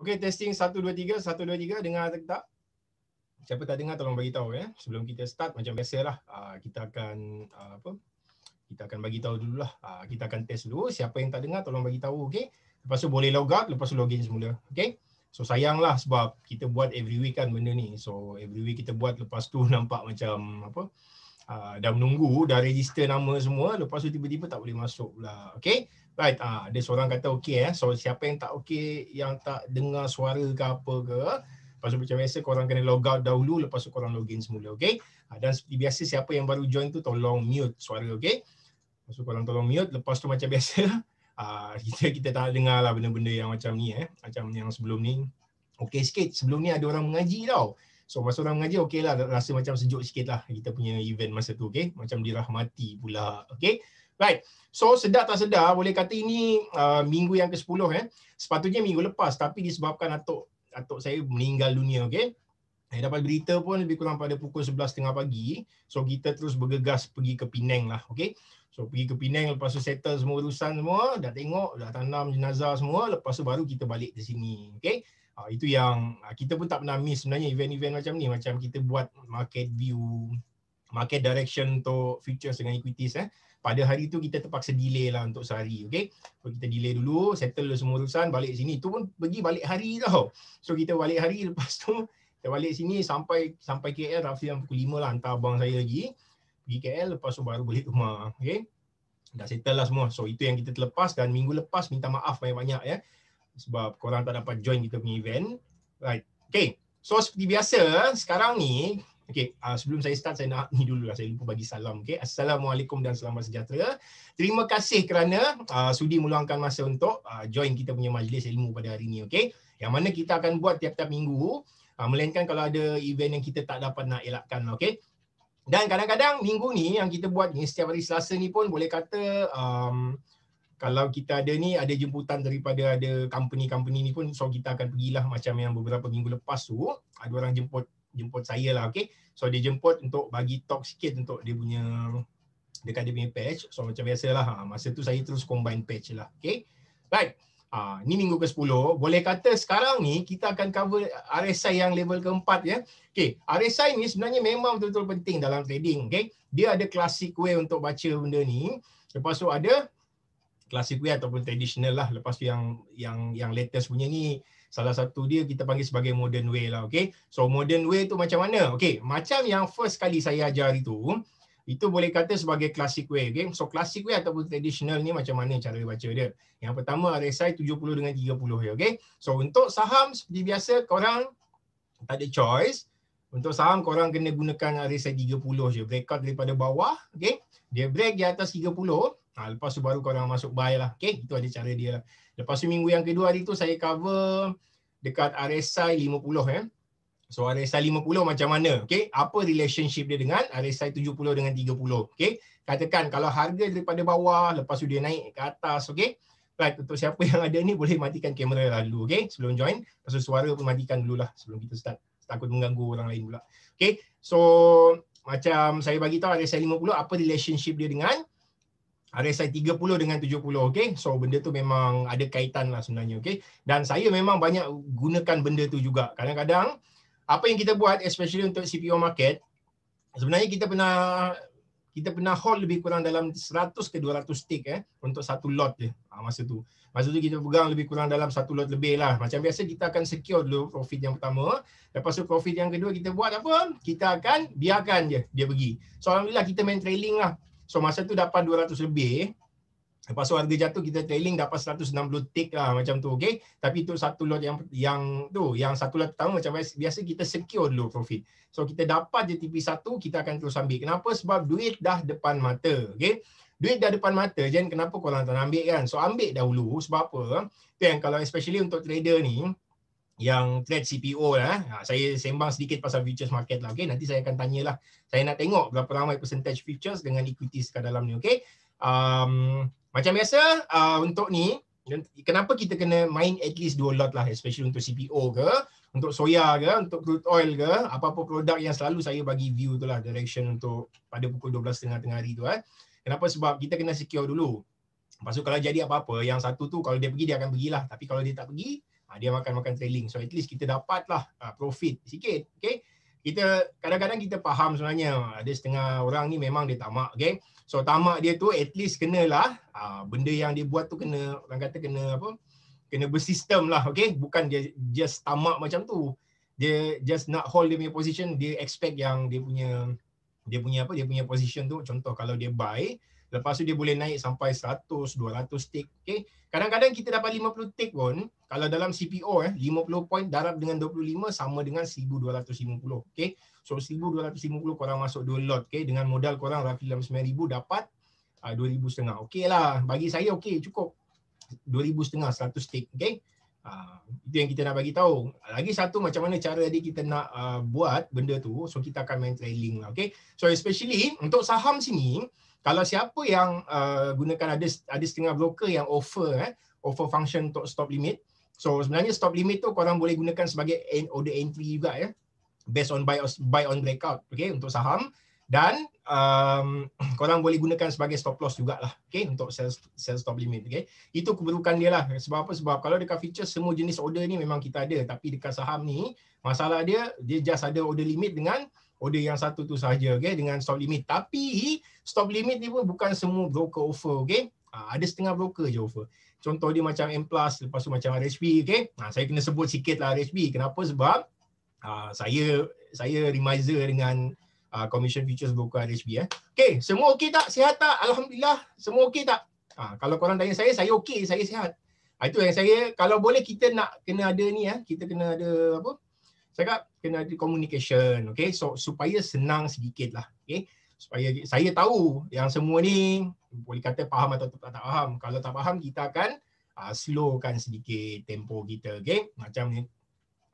Okey, testing 1 2 3, 1 2 3, dengar atau tak? Siapa tak dengar tolong bagi tahu ya. Sebelum kita start macam biasalah, kita akan kita akan bagi tahu dululah. Kita akan test dulu. Siapa yang tak dengar tolong bagi tahu, okey? Lepas tu boleh log out, lepas tu login semula, okey? So sayanglah sebab kita buat every week kan benda ni. So every week kita buat, lepas tu nampak macam dah menunggu, dah register nama semua, lepas tu tiba-tiba tak boleh masuk pula. Okey? Right, ada seorang kata okey So siapa yang tak okey, yang tak dengar suara ke apa ke, lepas tu macam biasa korang kena log out dahulu, lepas tu korang login semula, okey? Dan seperti biasa siapa yang baru join tu tolong mute suara, okey? Lepas tu korang tolong mute, lepas tu macam biasa kita tak dengar lah benda-benda yang macam ni macam yang sebelum ni. Okey sikit, sebelum ni ada orang mengaji tau. So masa orang mengaji okey lah, rasa macam sejuk sikit lah kita punya event masa tu, okey? Macam dirahmati pula, okey? Right, so sedar tak sedar boleh kata ini minggu yang ke-10 Sepatutnya minggu lepas, tapi disebabkan atuk saya meninggal dunia, okey? Saya dapat berita pun lebih kurang pada pukul 11.30 pagi. So kita terus bergegas pergi ke Penang lah, okey? So pergi ke Penang, lepas tu settle semua urusan semua, dah tengok, dah tanam jenazah semua, lepas tu baru kita balik ke sini, okey? Itu yang kita pun tak pernah miss sebenarnya event-event macam ni. Macam kita buat market view, market direction untuk futures dengan equities pada hari tu kita terpaksa delay lah untuk sehari, okey? So kita delay dulu, settle semua urusan, balik sini. Itu pun pergi balik hari tau. So kita balik hari, lepas tu kita balik sini sampai KL roughly pukul 5 lah, hantar abang saya lagi pergi KL, lepas tu baru balik rumah, okey? Dah settle lah semua. So itu yang kita terlepas, dan minggu lepas minta maaf banyak-banyak sebab korang tak dapat join kita punya event. Right. Okay. So seperti biasa sekarang ni, okay, sebelum saya start saya nak ni dulu lah, saya lupa bagi salam. Okay. Assalamualaikum dan selamat sejahtera. Terima kasih kerana sudi meluangkan masa untuk join kita punya majlis ilmu pada hari ni. Okay. Yang mana kita akan buat tiap-tiap minggu, melainkan kalau ada event yang kita tak dapat nak elakkan. Okay. Dan kadang-kadang minggu ni yang kita buat ni, setiap hari Selasa ni pun boleh kata kalau kita ada ni, ada jemputan daripada ada company-company ni pun, so kita akan pergilah macam yang beberapa minggu lepas tu, ada orang jemput saya lah, okay? So dia jemput untuk bagi talk sikit untuk dia punya, dekat dia punya patch. So macam biasalah, masa tu saya terus combine patch lah, okay? Right, ni minggu ke-10, boleh kata sekarang ni kita akan cover RSI yang level keempat Okay, RSI ni sebenarnya memang betul-betul penting dalam trading, okay? Dia ada classic way untuk baca benda ni, lepas tu ada classic way ataupun traditional lah. Lepas tu yang latest punya ni, salah satu dia kita panggil sebagai modern way lah, okay? So modern way tu macam mana? Okay, macam yang first kali saya ajar itu boleh kata sebagai classic way, okay? So classic way ataupun traditional ni macam mana cara baca dia? Yang pertama RSI 70 dengan 30 okay? So untuk saham seperti biasa korang tak ada choice. Untuk saham korang kena gunakan RSI 30 je, breakout daripada bawah, okay? Dia break di atas 30, lepas tu baru korang masuk buy lah, okay? Itu ada cara dia lah. Lepas tu minggu yang kedua hari tu saya cover dekat RSI 50 So RSI 50 macam mana, okay? Apa relationship dia dengan RSI 70 dengan 30, okay? Katakan kalau harga daripada bawah, lepas tu dia naik ke atas, okay? Right, untuk siapa yang ada ni boleh matikan kamera lah dulu, okay? Sebelum join, lepas tu suara pun matikan dululah sebelum kita start. Takut mengganggu orang lain pula. Okay, so macam saya bagi tahu RSI 50 apa relationship dia dengan RSI 30 dengan 70, okay? So benda tu memang ada kaitan lah sebenarnya, okay? Dan saya memang banyak gunakan benda tu juga. Kadang-kadang apa yang kita buat, especially untuk CPO market, sebenarnya kita pernah hold lebih kurang dalam 100 ke 200 tick untuk satu lot je masa tu. Masa tu kita pegang lebih kurang dalam satu lot lebih lah. Macam biasa kita akan secure dulu profit yang pertama. Lepas tu profit yang kedua kita buat apa? Kita akan biarkan je dia pergi. So alhamdulillah kita main trailing lah. So masa tu dapat 200 lebih. Lepas tu harga jatuh kita trailing dapat 160 tick lah macam tu, okay? Tapi tu satu lot yang satu lot pertama macam biasa kita secure dulu profit. So kita dapat je TP1, kita akan terus ambil. Kenapa? Sebab duit dah depan mata, okay? Duit dah depan mata, jadi kenapa korang tak nak ambil kan? So ambil dahulu, sebab apa? Tu yang kalau especially untuk trader ni, yang trade CPO lah, saya sembang sedikit pasal futures market lah, okay? Nanti saya akan tanyalah. Saya nak tengok berapa ramai percentage futures dengan equities kat dalam ni, okay? Macam biasa, untuk ni, kenapa kita kena main at least 2 lot lah, especially untuk CPO ke, untuk soya ke, untuk crude oil ke, apa-apa produk yang selalu saya bagi view tu lah, direction untuk pada pukul 12 tengah hari tu. Kenapa? Sebab kita kena secure dulu. Lepas tu kalau jadi apa-apa, yang satu tu kalau dia pergi, dia akan pergilah. Tapi kalau dia tak pergi, dia makan trailing. So at least kita dapatlah profit sikit. Okay. Kita kadang-kadang kita faham sebenarnya ada setengah orang ni memang dia tamak. Okay. So tamak dia tu at least kenalah benda yang dia buat tu kena, orang kata kena apa, kena bersistem lah. Okay. Bukan dia just tamak macam tu. Dia just nak hold dia punya position, dia expect yang dia punya position tu, contoh kalau dia buy, lepas tu dia boleh naik sampai 100, 200 tick. Okay. Kadang-kadang kita dapat 50 tick pun, kalau dalam CPO 50 point darab dengan 25 sama dengan 1250. Okay. So 1250 korang masuk 2 lot. Okay. Dengan modal korang roughly dalam 9,000 dapat 2,500. Okay lah. Bagi saya okay, cukup. 2,500, 100 tick. Okay. Itu yang kita nak bagi tahu. Lagi satu macam mana cara dia kita nak buat benda tu. So kita akan main trailing lah. Okay. So especially untuk saham sini, kalau siapa yang gunakan ada setengah broker yang offer function untuk stop limit. So sebenarnya stop limit tu korang boleh gunakan sebagai order entry juga based on buy on breakout, okay, untuk saham. Dan korang boleh gunakan sebagai stop loss jugalah, okay, untuk sell stop limit, okay. Itu keburukan dia lah. Sebab apa? Sebab kalau dekat futures semua jenis order ni memang kita ada, tapi dekat saham ni masalah dia just ada order limit dengan order yang satu tu sahaja, okay, dengan stop limit. Tapi stop limit ni pun bukan semua broker offer, okay. Ada setengah broker je offer. Contoh dia macam M+, lepas tu macam RHB, okay. Saya kena sebut sikit lah RHB. Kenapa? Sebab saya remiser dengan commission futures broker RHB. Okay, semua okey tak? Sihat tak? Alhamdulillah, semua okey tak? Kalau korang tanya saya okey, saya sihat. Itu yang saya, kalau boleh kita nak kena ada ni kita kena ada apa? Cakap kena ada communication, okay? So supaya senang sedikit lah, okay? Supaya saya tahu yang semua ni boleh kata faham atau tak faham. Kalau tak faham kita akan slowkan sedikit tempo kita, okay? Macam ni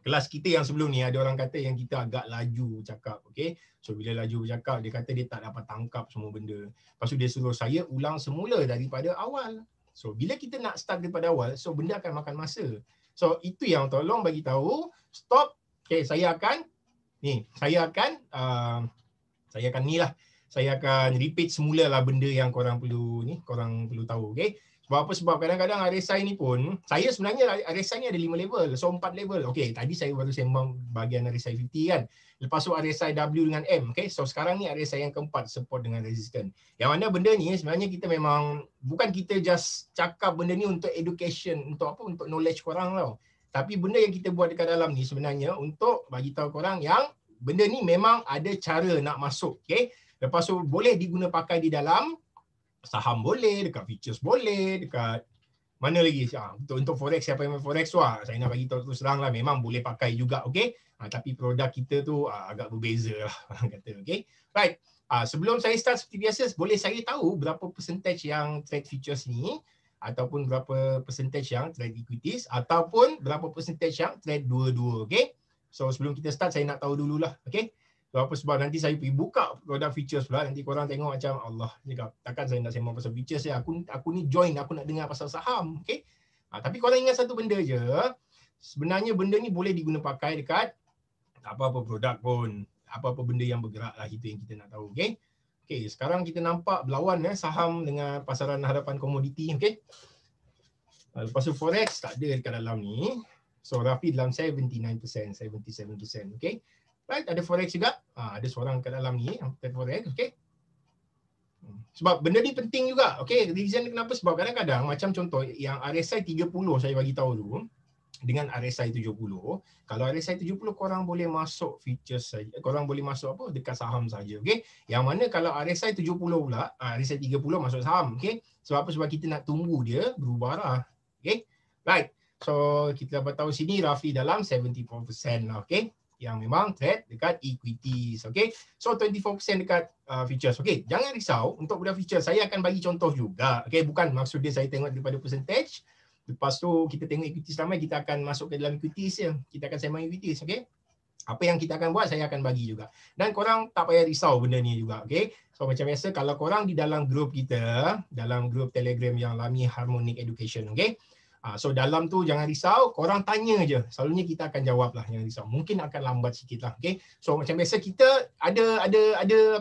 kelas kita yang sebelum ni ada orang kata yang kita agak laju cakap, okay? So bila laju bercakap dia kata dia tak dapat tangkap semua benda. Lepas tu dia suruh saya ulang semula daripada awal. So bila kita nak start daripada awal, so benda akan makan masa. So itu yang tolong bagi tahu, stop. Okay, saya akan repeat semula lah benda yang korang perlu tahu, okay? Sebab apa? Sebab kadang-kadang RSI ni pun, saya sebenarnya RSI ni ada 5 level, so 4 level. Okay, tadi saya baru sembang bahagian RSI 50 kan. Lepas tu RSI W dengan M, okay? So sekarang ni RSI yang keempat, support dengan resistance. Yang mana benda ni sebenarnya kita memang, bukan kita just cakap benda ni untuk education, untuk apa? Untuk knowledge korang tau. Tapi benda yang kita buat dekat dalam ni sebenarnya untuk bagi tahu korang yang benda ni memang ada cara nak masuk, okay? Lepas tu boleh diguna pakai di dalam saham boleh, dekat futures boleh, dekat mana lagi? Untuk forex, siapa yang main forex tu saya nak bagi tahu terus terang lah, memang boleh pakai juga, okay? Tapi produk kita tu agak berbeza lah orang kata, okay? Right. Sebelum saya start seperti biasa, boleh saya tahu berapa percentage yang trade futures ni, ataupun berapa percentage yang trade equities, ataupun berapa percentage yang trade dua-dua, okay? So sebelum kita start saya nak tahu dululah, okay? Sebab nanti saya pergi buka produk futures pula, nanti korang tengok macam Allah cakap, takkan saya nak sembang pasal futures ya, aku ni join, aku nak dengar pasal saham, okay? Tapi korang ingat satu benda je, sebenarnya benda ni boleh diguna pakai dekat apa-apa produk pun, apa-apa benda yang bergerak lah, itu yang kita nak tahu, okay? Okay, sekarang kita nampak berlawan saham dengan pasaran hadapan komoditi, okay? Lepas tu forex tak ada dekat dalam ni, so roughly dalam 79%, 77%, okay? Right, ada forex juga. Ada seorang kat dalam ni yang forex, okey. Sebab benda ni penting juga, okey. Reason kenapa? Sebab kadang-kadang macam contoh yang RSI 30 saya bagi tahu dulu dengan RSI 70. Kalau RSI 70 korang boleh masuk futures saja. Korang boleh masuk apa? Dekat saham saja, okey. Yang mana kalau RSI 70 pula, RSI 30 masuk saham, okey. Sebab apa? Sebab kita nak tunggu dia berubah arah. Okey. Right. So kita dapat tahu sini roughly dalam 74% lah, okey. Yang memang trade dekat equities, okay? So 24% dekat futures, okay? Jangan risau untuk budak futures, saya akan bagi contoh juga, okay? Bukan maksud dia saya tengok daripada percentage, lepas tu kita tengok equities ramai, kita akan masuk ke dalam equities je, kita akan sembang equities, okay? Apa yang kita akan buat, saya akan bagi juga. Dan korang tak payah risau benda ni juga, okay? So macam biasa, kalau korang di dalam grup kita, dalam grup Telegram yang Lami Harmonic Education, okay? So dalam tu jangan risau, korang tanya je. Selalunya kita akan jawab lah, jangan risau. Mungkin akan lambat sikit lah. Okay? So macam biasa kita ada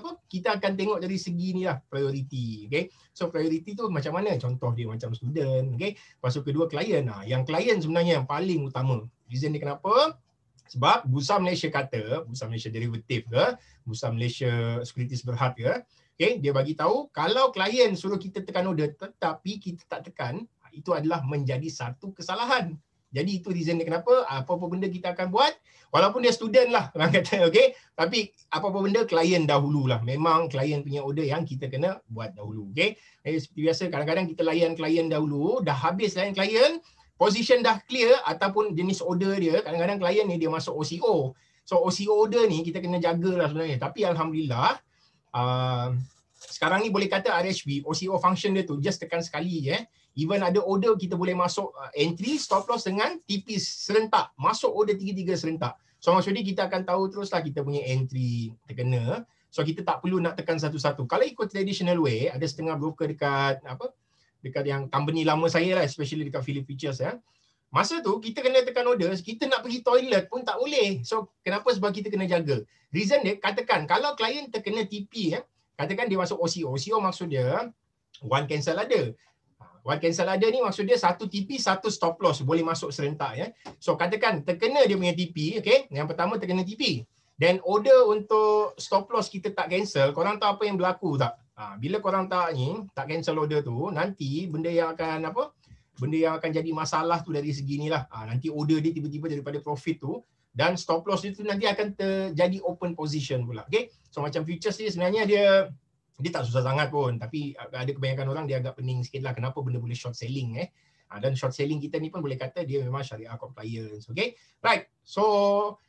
apa? Kita akan tengok dari segi ni lah, priority. Okay? So priority tu macam mana? Contoh dia macam student. Okay? Lepas tu kedua klien. Yang klien sebenarnya yang paling utama. Reason dia kenapa? Sebab Bursa Malaysia kata, Bursa Malaysia Derivatif ke, Bursa Malaysia Sekuritis Berhad ke, okay, dia bagi tahu kalau klien suruh kita tekan order tetapi kita tak tekan, itu adalah menjadi satu kesalahan. Jadi itu reason dia kenapa apa-apa benda kita akan buat, walaupun dia student lah orang kata, okay, tapi apa-apa benda klien dahululah. Memang klien punya order yang kita kena buat dahulu. Okay? Seperti biasa kadang-kadang kita layan klien dahulu, dah habis layan klien, position dah clear ataupun jenis order dia, kadang-kadang klien ni dia masuk OCO. So OCO order ni kita kena jagalah sebenarnya. Tapi Alhamdulillah, sekarang ni boleh kata RHB, OCO function dia tu just tekan sekali je. Even ada order kita boleh masuk entry, stop loss dengan TP serentak. Masuk order tiga-tiga serentak. So maksudnya kita akan tahu teruslah kita punya entry terkena. So kita tak perlu nak tekan satu-satu. Kalau ikut traditional way, ada setengah broker dekat dekat yang company lama saya lah, especially dekat Phillip Futures ya. Masa tu kita kena tekan order, kita nak pergi toilet pun tak boleh. So kenapa? Sebab kita kena jaga. Reason dia, katakan kalau klien terkena TP katakan dia masuk OCO. OCO maksud dia one cancel ada. One cancel ada ni maksud dia satu TP, satu stop loss boleh masuk serentak ya. So katakan terkena dia punya TP, okey. Yang pertama terkena TP. Dan order untuk stop loss kita tak cancel, korang tahu apa yang berlaku tak? Bila korang tak cancel order tu, nanti benda yang akan benda yang akan jadi masalah tu dari segi ni lah. Nanti order dia tiba-tiba daripada profit tu dan stop loss itu nanti akan terjadi open position pula. Okay? So macam futures ni sebenarnya dia tak susah sangat pun, tapi ada kebanyakan orang dia agak pening sikit lah kenapa benda boleh short selling dan short selling kita ni pun boleh kata dia memang syariah compliance. Okay? Right. So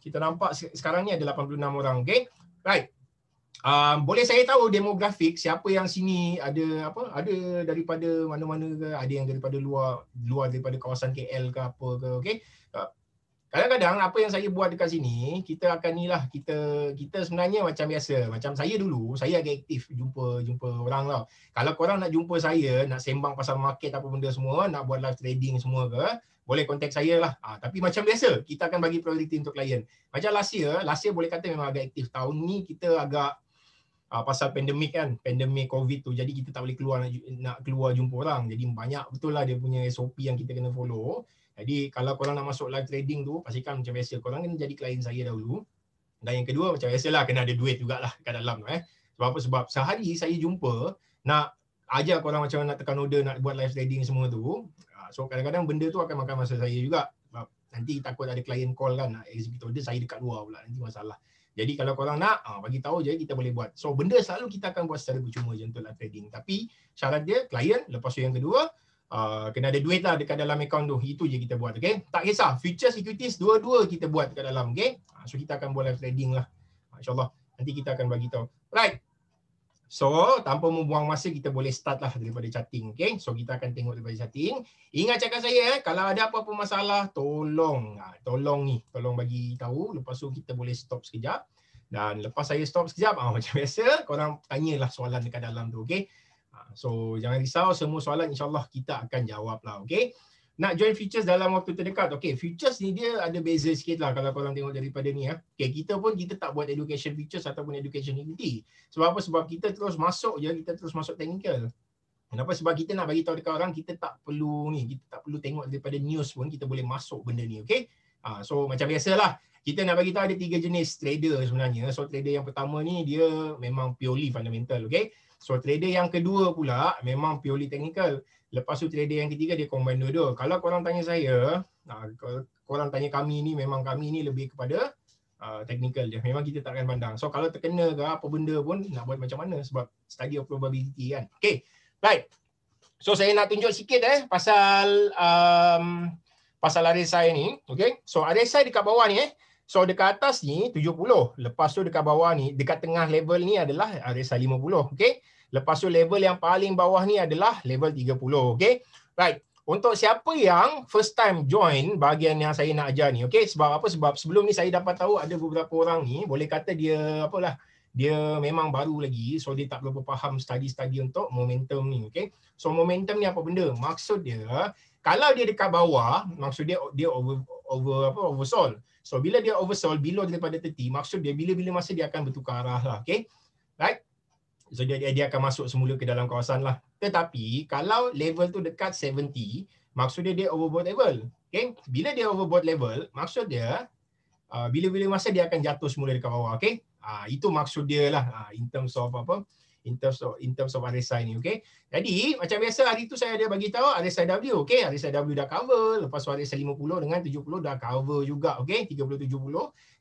kita nampak sekarang ni ada 86 orang. Okay? Right. Boleh saya tahu demografik siapa yang sini ada daripada mana-mana ke, ada yang daripada luar daripada kawasan KL ke apa ke. Okay? Kadang-kadang apa yang saya buat dekat sini, kita akan kita sebenarnya macam biasa. Macam saya dulu, saya agak aktif jumpa orang tau. Kalau korang nak jumpa saya, nak sembang pasal market apa benda semua, nak buat live trading semua ke, boleh contact saya lah. Tapi macam biasa, kita akan bagi priority untuk klien. Macam last year boleh kata memang agak aktif. Tahun ni kita agak pasal pandemik pandemik COVID tu, jadi kita tak boleh nak keluar jumpa orang. Jadi banyak betul lah dia punya SOP yang kita kena follow. Jadi kalau korang nak masuk live trading tu, pastikan macam biasa korang kena jadi klien saya dahulu. Dan yang kedua macam biasalah kena ada duit jugalah kat dalam tu Sebab apa? Sebab sehari saya jumpa nak ajar korang macam mana nak tekan order, nak buat live trading semua tu. So kadang-kadang benda tu akan makan masa saya juga. Sebab nanti takut ada klien call kan, nak execute order, saya dekat luar pula, nanti masalah. Jadi kalau korang nak, bagi tahu je, kita boleh buat. So benda selalu kita akan buat secara percuma je untuk live trading. Tapi syarat dia klien, lepas tu yang kedua, kena ada duit lah dekat dalam account tu. Itu je kita buat. Okay? Tak kisah, futures, equities, dua-dua kita buat dekat dalam. Okay? So kita akan buat live trading lah. InsyaAllah nanti kita akan bagi tahu. Right. So tanpa membuang masa, kita boleh start lah daripada charting. Okay? So kita akan tengok daripada charting. Ingat cakap saya, kalau ada apa-apa masalah, tolong bagi tahu. Lepas tu kita boleh stop sekejap. Dan lepas saya stop sekejap, macam biasa, korang tanyalah soalan dekat dalam tu. Okay? So jangan risau, semua soalan insyaAllah kita akan jawab lah. Okay? Nak join futures dalam waktu terdekat. Okay, futures ni dia ada beza sikit lah kalau korang tengok daripada ni. Okay, kita tak buat education futures ataupun education equity. Sebab apa? Sebab kita terus masuk technical. Kenapa? Sebab kita nak bagi tahu dekat orang, kita tak perlu tengok daripada news pun, kita boleh masuk benda ni. Okay? So macam biasalah, kita nak bagi tahu ada 3 jenis trader sebenarnya. So trader yang pertama ni dia memang purely fundamental. Okay? So trader yang kedua pula memang purely technical. Lepas tu trader yang ketiga dia combine dua-dua. Kalau korang tanya saya, korang tanya kami ni, memang kami ni lebih kepada technical je. Memang kita tak akan pandang. So kalau terkena ke apa benda pun nak buat macam mana, sebab study of probability kan. Okay, right. So saya nak tunjuk sikit pasal RSI ni. Okay, so RSI dekat bawah ni so dekat atas ni 70. Lepas tu dekat bawah ni, dekat tengah level ni adalah RSI 50. Okay. Lepas tu level yang paling bawah ni adalah level 30. Okay. Right. Untuk siapa yang first time join bahagian yang saya nak ajar ni. Okay. Sebab apa? Sebab sebelum ni saya dapat tahu ada beberapa orang ni, boleh kata dia dia memang baru lagi, so dia tak berapa faham study untuk momentum ni. Okay, so momentum ni apa benda? Maksud dia kalau dia dekat bawah, maksud dia oversold. So bila dia oversold below daripada 30, maksud dia bila-bila masa dia akan bertukar arah lah. Okay, right? So dia akan masuk semula ke dalam kawasan lah. Tetapi kalau level tu dekat 70, maksud dia overbought level. Okay, bila dia overbought level, maksud dia bila-bila masa dia akan jatuh semula dekat bawah. Okay, itu maksud dia lah in terms of apa? In terms of RSI ni. Okay, jadi macam biasa hari tu saya ada bagi tahu RSIW. Okay, RSIW dah cover, lepas tu RSI 50 dengan 70 dah cover juga. Okay, 30-70.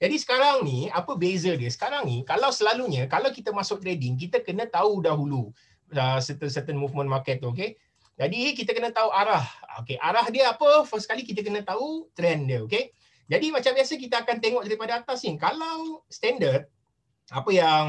Jadi sekarang ni apa beza dia? Sekarang ni kalau selalunya kalau kita masuk trading, kita kena tahu dahulu certain movement market tu. Okay, jadi kita kena tahu arah. Okay, arah dia apa? First kali kita kena tahu trend dia. Okay, jadi macam biasa kita akan tengok daripada atas ni. Kalau standard, apa yang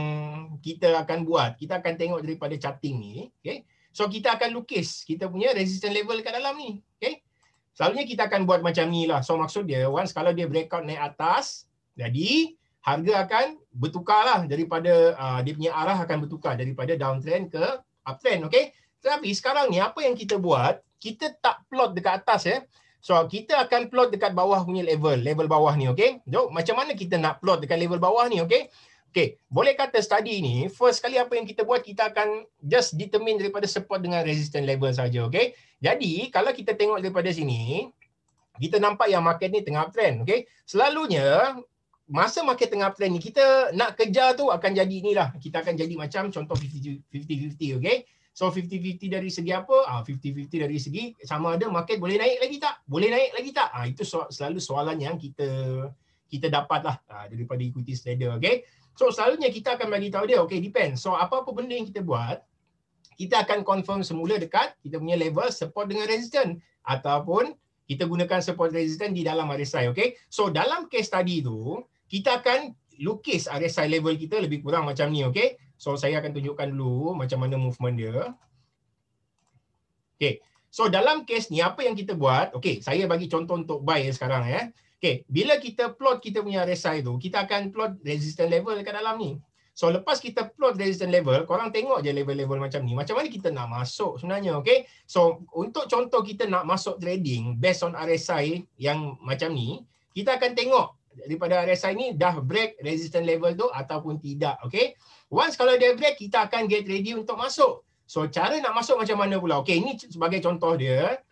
kita akan buat? Kita akan tengok daripada charting ni. Okay, so kita akan lukis kita punya resistance level kat dalam ni. Okay, selalunya kita akan buat macam ni lah. So maksud dia, once kalau dia breakout naik atas, jadi harga akan bertukar lah daripada, dia punya arah akan bertukar daripada downtrend ke uptrend. Okay, tapi sekarang ni apa yang kita buat? Kita tak plot dekat atas ya. So kita akan plot dekat bawah punya level bawah ni. Okay, so macam mana kita nak plot dekat level bawah ni? Okay, okay, boleh kata study ni, first kali apa yang kita buat, kita akan just determine daripada support dengan resistance level saja. Okay, jadi kalau kita tengok daripada sini, kita nampak yang market ni tengah uptrend. Okay, selalunya masa market tengah uptrend ni, kita nak kejar tu akan jadi ni lah. Kita akan jadi macam contoh 50-50. Okay, so 50-50 dari segi apa? 50-50 dari segi sama ada market boleh naik lagi tak? Boleh naik lagi tak? Itu selalu soalan yang kita dapat lah daripada ikuti trader. Okay, so selalunya kita akan bagi tahu dia, okay, depends. So apa-apa benda yang kita buat, kita akan confirm semula dekat kita punya level support dengan resistance, ataupun kita gunakan support resistance di dalam RSI. Okay, so dalam case study tu, kita akan lukis RSI level kita lebih kurang macam ni. Okay, so saya akan tunjukkan dulu macam mana movement dia. Okay, so dalam case ni apa yang kita buat? Okay, saya bagi contoh untuk buy sekarang ya. Okay, bila kita plot kita punya RSI tu, kita akan plot resistance level kat dalam ni. So lepas kita plot resistance level, korang tengok je level-level macam ni. Macam mana kita nak masuk sebenarnya, okay? So untuk contoh kita nak masuk trading based on RSI yang macam ni, kita akan tengok daripada RSI ni dah break resistance level tu ataupun tidak, okay? Once kalau dia break, kita akan get ready untuk masuk. So cara nak masuk macam mana pula? Okay, ini sebagai contoh dia.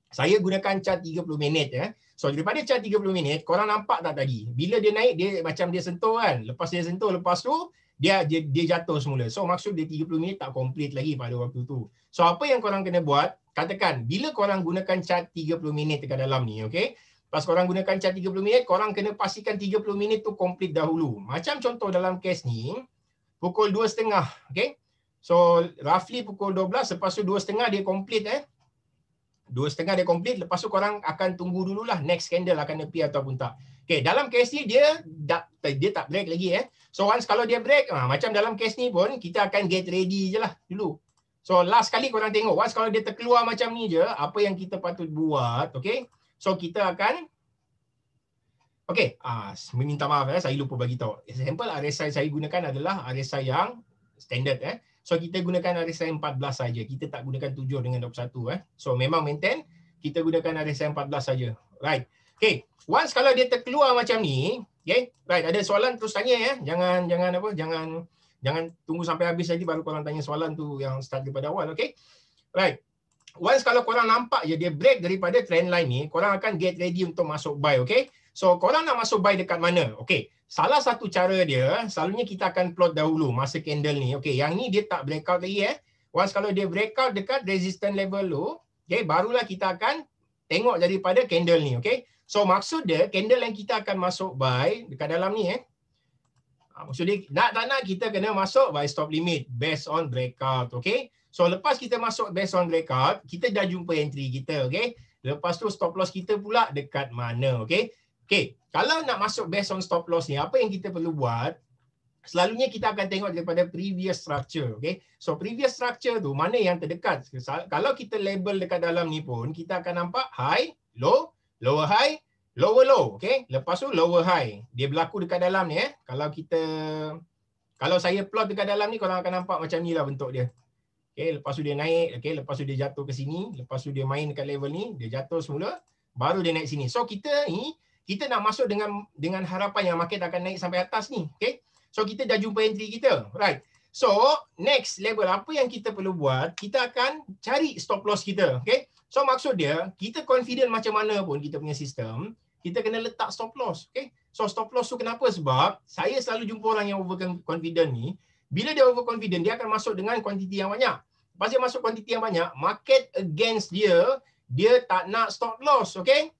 Saya gunakan chart 30 minit ya. So daripada chart 30 minit, korang nampak tak tadi? Bila dia naik, dia macam dia sentuh kan. Lepas dia sentuh, lepas tu dia jatuh semula. So maksud dia 30 minit tak complete lagi pada waktu tu. So apa yang korang kena buat? Katakan bila korang gunakan chart 30 minit dekat dalam ni, okay? Pas korang gunakan chart 30 minit, korang kena pastikan 30 minit tu complete dahulu. Macam contoh dalam case ni, pukul 2.30, okay? So roughly pukul 12, lepas tu 2.30 dia complete 2.30 dia complete, lepas tu korang akan tunggu dululah next candle akan appear ataupun tak. Okay, dalam case ni dia tak break lagi So once kalau dia break, macam dalam case ni pun kita akan get ready je lah dulu. So last kali korang tengok, once kalau dia terkeluar macam ni je, apa yang kita patut buat, okay? So kita akan minta maaf saya lupa bagi tahu. Example RSI saya gunakan adalah RSI yang standard So kita gunakan RSI 14 saja. Kita tak gunakan 7 dengan 21 So memang maintain kita gunakan RSI 14 saja. Right. Okay. Once kalau dia terkeluar macam ni, okay? Right, ada soalan terus tanya Jangan tunggu sampai habis lagi baru korang tanya soalan tu yang start daripada awal, okay? Right. Once kalau korang nampak je dia break daripada trend line ni, korang akan get ready untuk masuk buy, okay? So korang nak masuk buy dekat mana? Okay. Salah satu cara dia, selalunya kita akan plot dahulu masa candle ni. Okay, yang ni dia tak breakout lagi Once kalau dia breakout dekat resistance level tu, okay, barulah kita akan tengok daripada candle ni, okay? So maksud dia, candle yang kita akan masuk buy dekat dalam ni maksud dia, tak nak kita kena masuk buy stop limit based on breakout, okay? So lepas kita masuk based on breakout, kita dah jumpa entry kita, okay? Lepas tu stop loss kita pula dekat mana, okay? Okay, kalau nak masuk based on stop loss ni, apa yang kita perlu buat? Selalunya kita akan tengok daripada previous structure, okay? So previous structure tu mana yang terdekat? Kalau kita label dekat dalam ni pun, kita akan nampak high, low, lower high, lower low, okay? Lepas tu lower high. Dia berlaku dekat dalam ni Kalau kita Kalau saya plot dekat dalam ni, korang akan nampak macam ni lah bentuk dia. Okay, lepas tu dia naik, okay, lepas tu dia jatuh ke sini, lepas tu dia main dekat level ni, dia jatuh semula, baru dia naik sini. So kita ni, kita nak masuk dengan harapan yang market akan naik sampai atas ni. Okay, so kita dah jumpa entry kita. Right. So next level apa yang kita perlu buat, kita akan cari stop loss kita. Okay, so maksud dia, kita confident macam mana pun kita punya sistem, kita kena letak stop loss. Okay, so stop loss tu kenapa? Sebab saya selalu jumpa orang yang overconfident ni, bila dia overconfident, dia akan masuk dengan kuantiti yang banyak. Lepas dia masuk kuantiti yang banyak, market against dia, dia tak nak stop loss. Okay,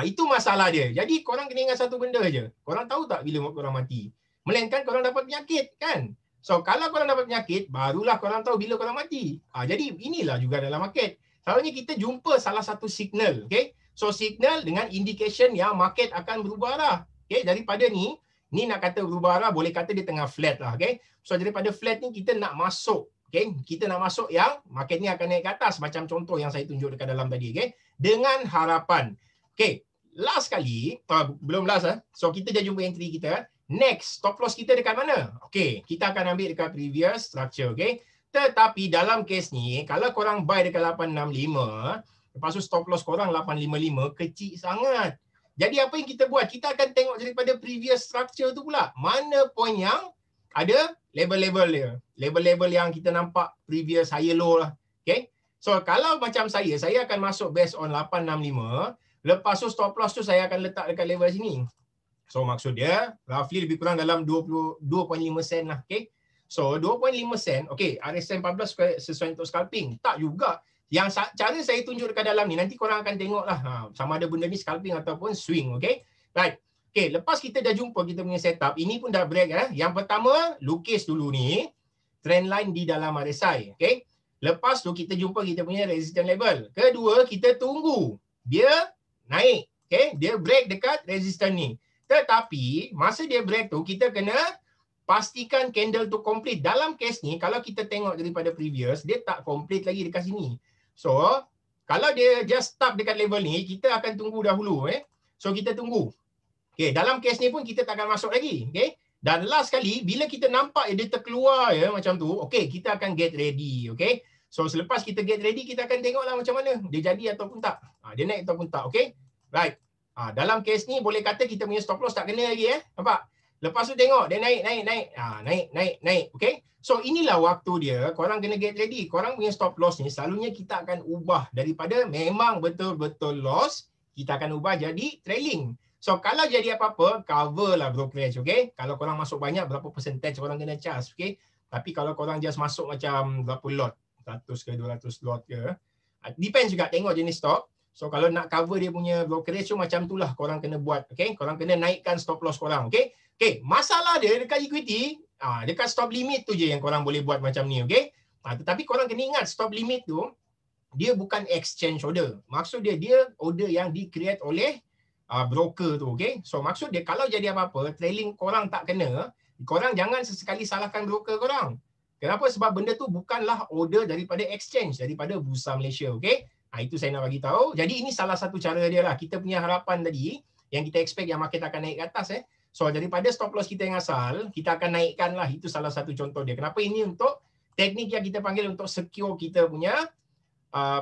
itu masalah dia. Jadi korang kena ingat satu benda je. Korang tahu tak bila korang mati? Melainkan korang dapat penyakit, kan? So kalau korang dapat penyakit, barulah korang tahu bila korang mati. Jadi inilah juga dalam market. Selalunya kita jumpa salah satu signal. Okay, so signal dengan indication yang market akan berubah arah. Okay, daripada ni nak kata berubah arah, boleh kata dia tengah flat lah. Okay, so daripada flat ni kita nak masuk. Okay, kita nak masuk yang market ni akan naik ke atas. Macam contoh yang saya tunjuk dekat dalam tadi. Okay, dengan harapan. Okay, last kali, belum last so kita dah jumpa entry kita. Next, stop loss kita dekat mana? Okay, kita akan ambil dekat previous structure. Okay, tetapi dalam case ni, kalau korang buy dekat 865, lepas tu stop loss korang 855, kecil sangat. Jadi apa yang kita buat? Kita akan tengok daripada previous structure tu pula. Mana point yang ada level-level dia. Level-level yang kita nampak previous higher low lah. Okay, so kalau macam saya akan masuk based on 865, lepas tu stop loss tu saya akan letak dekat level sini. So maksud dia roughly lebih kurang dalam 22.5 sen lah. Okay, so 2.5 sen. Okay, RSI 14 sesuai untuk scalping? Tak juga. Yang cara saya tunjuk dekat dalam ni, nanti korang akan tengok lah sama ada benda ni scalping ataupun swing. Okay, right. Okay, lepas kita dah jumpa kita punya setup, ini pun dah break. Yang pertama, lukis dulu ni trend line di dalam RSI. Okay, lepas tu kita jumpa kita punya resistance level. Kedua, kita tunggu dia naik. Okay, dia break dekat resistance ni. Tetapi masa dia break tu, kita kena pastikan candle tu complete. Dalam case ni, kalau kita tengok daripada previous, dia tak complete lagi dekat sini. So kalau dia just stop dekat level ni, kita akan tunggu dahulu. So kita tunggu. Okay, dalam case ni pun kita tak akan masuk lagi. Okay, dan last kali bila kita nampak dia terkeluar macam tu, okay, kita akan get ready. Okay, so selepas kita get ready, kita akan tengoklah macam mana dia jadi ataupun tak. Dia naik ataupun tak. Okay, right. Dalam case ni boleh kata kita punya stop loss tak kena lagi. Nampak? Lepas tu tengok dia naik. Naik. Okay, so inilah waktu dia. Korang kena get ready. Korang punya stop loss ni selalunya kita akan ubah daripada memang betul-betul loss, kita akan ubah jadi trailing. So kalau jadi apa-apa, cover lah brokerage. Okay, kalau korang masuk banyak, berapa percentage korang kena charge. Okay, tapi kalau korang just masuk macam berapa lot, 100 ke 200 lot ke, depends juga, tengok jenis stock. So kalau nak cover dia punya brokerage tu macam tu lah korang kena buat. Okay, korang kena naikkan stop loss korang. Okay, masalah dia dekat equity, dekat stop limit tu je yang korang boleh buat macam ni. Okay, tetapi korang kena ingat stop limit tu dia bukan exchange order. Maksud dia order yang di-create oleh broker tu. Okay, so maksud dia kalau jadi apa-apa, trailing korang tak kena, korang jangan sesekali salahkan broker korang. Kenapa? Sebab benda tu bukanlah order daripada exchange, daripada Bursa Malaysia. Okay, itu saya nak bagi tahu. Jadi ini salah satu cara dia lah. Kita punya harapan tadi yang kita expect yang market akan naik ke atas. So daripada stop loss kita yang asal, kita akan naikkan lah. Itu salah satu contoh dia. Kenapa ini untuk teknik yang kita panggil untuk secure kita punya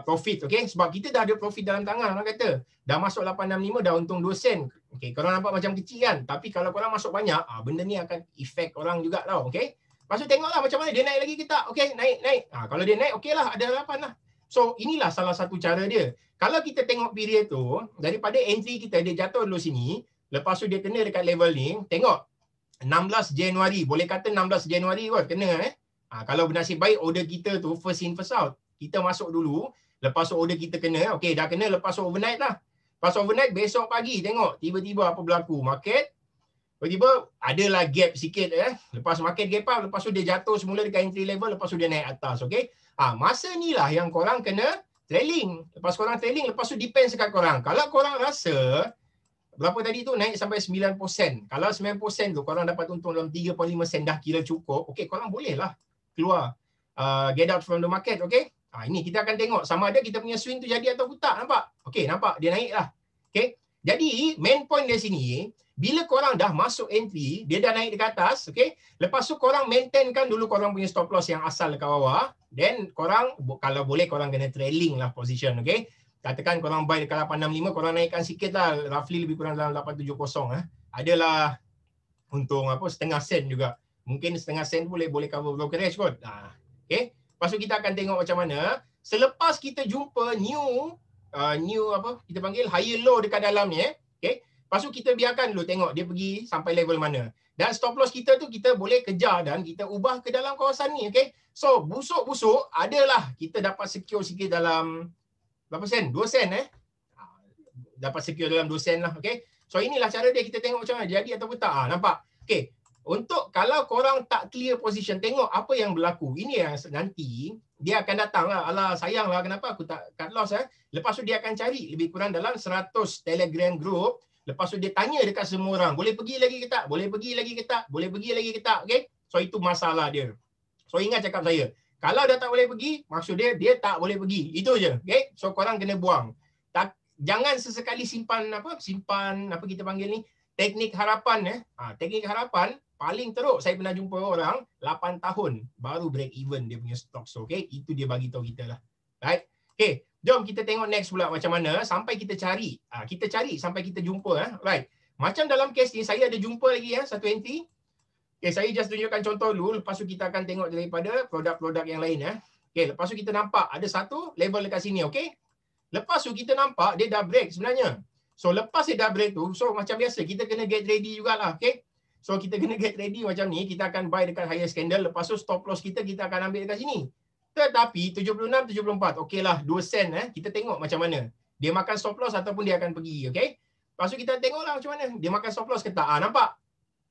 profit. Okay, sebab kita dah ada profit dalam tangan. Orang kata dah masuk 865, dah untung 2 sen. Okay, korang nampak macam kecil kan? Tapi kalau korang masuk banyak, benda ni akan effect orang juga tau. Okay, lepas tu tengoklah macam mana dia naik lagi ke tak. Okay, naik. Kalau dia naik, okay lah, ada harapan lah. So inilah salah satu cara dia. Kalau kita tengok period tu, daripada entry kita, dia jatuh dulu sini, lepas tu dia kena dekat level ni, tengok 16 Januari, boleh kata 16 Januari kot, kena kalau bernasib baik order kita tu first in first out. Kita masuk dulu, lepas tu order kita kena, okay, dah kena, lepas tu overnight lah. Lepas overnight, besok pagi tengok tiba-tiba apa berlaku. Market tiba-tiba adalah gap sikit lepas market gap up, lepas tu dia jatuh semula dekat entry level, lepas tu dia naik atas. Okay, masa ni lah yang korang kena trailing. Lepas korang trailing, lepas tu depends dekat korang. Kalau korang rasa berapa tadi tu naik sampai 9%, kalau 9% tu korang dapat untung dalam 3.5 sen dah kira cukup, okay, korang boleh lah keluar, get out from the market. Okay, ini kita akan tengok sama ada kita punya swing tu jadi atau tak. Nampak? Okay, nampak dia naik lah. Okay, jadi main point dari sini, Bila korang dah masuk entry, dia dah naik dekat atas, okay? Lepas tu korang maintainkan dulu korang punya stop loss yang asal dekat bawah. Then korang, kalau boleh korang kena trailing lah position, okay? Katakan korang buy dekat 865, korang naikkan sikit lah, roughly lebih kurang dalam 870. Adalah untung setengah sen juga. Mungkin setengah sen boleh cover brokerage kot. Okay? Lepas tu kita akan tengok macam mana. Selepas kita jumpa new kita panggil higher low dekat dalam ni, okay? Lepas tu kita biarkan dulu tengok dia pergi sampai level mana. Dan stop loss kita tu kita boleh kejar dan kita ubah ke dalam kawasan ni, okay? So busuk-busuk adalah kita dapat secure sikit dalam berapa sen? 2 sen dapat secure dalam 2 sen lah, okay? So inilah cara dia, kita tengok macam mana jadi ataupun tak. Nampak? Okay. Untuk kalau korang tak clear position, tengok apa yang berlaku. Ini yang nanti dia akan datang lah. Alah sayanglah kenapa aku tak cut loss. Lepas tu dia akan cari lebih kurang dalam 100 Telegram group. Lepas tu dia tanya dekat semua orang, boleh pergi lagi ke tak? Boleh pergi lagi ke tak? Boleh pergi lagi ke tak? Okay? So itu masalah dia. So ingat cakap saya. Kalau dah tak boleh pergi, maksud dia tak boleh pergi. Itu je. Okay? So korang kena buang. Jangan sesekali simpan kita panggil ni, teknik harapan. Teknik harapan paling teruk saya pernah jumpa orang 8 tahun baru break even dia punya stock. So okay, itu dia bagi tahu kita lah. Right? Okay, jom kita tengok next pula macam mana sampai kita cari. Kita cari sampai kita jumpa. Right. Macam dalam case ni saya ada jumpa lagi satu entry. Okay, saya just tunjukkan contoh dulu, lepas tu kita akan tengok daripada produk-produk yang lain. Okay, lepas tu kita nampak ada satu level dekat sini, okay? Lepas tu kita nampak dia dah break sebenarnya. So lepas dia dah break tu, so macam biasa kita kena get ready jugalah, okay? So kita kena get ready macam ni, kita akan buy dekat higher candle, lepas tu stop loss kita akan ambil dekat sini. Tetapi 76, 74, okey lah 2 sen kita tengok macam mana. Dia makan stop loss ataupun dia akan pergi, okay? Lepas tu kita tengoklah macam mana. Dia makan stop loss ke tak? Nampak?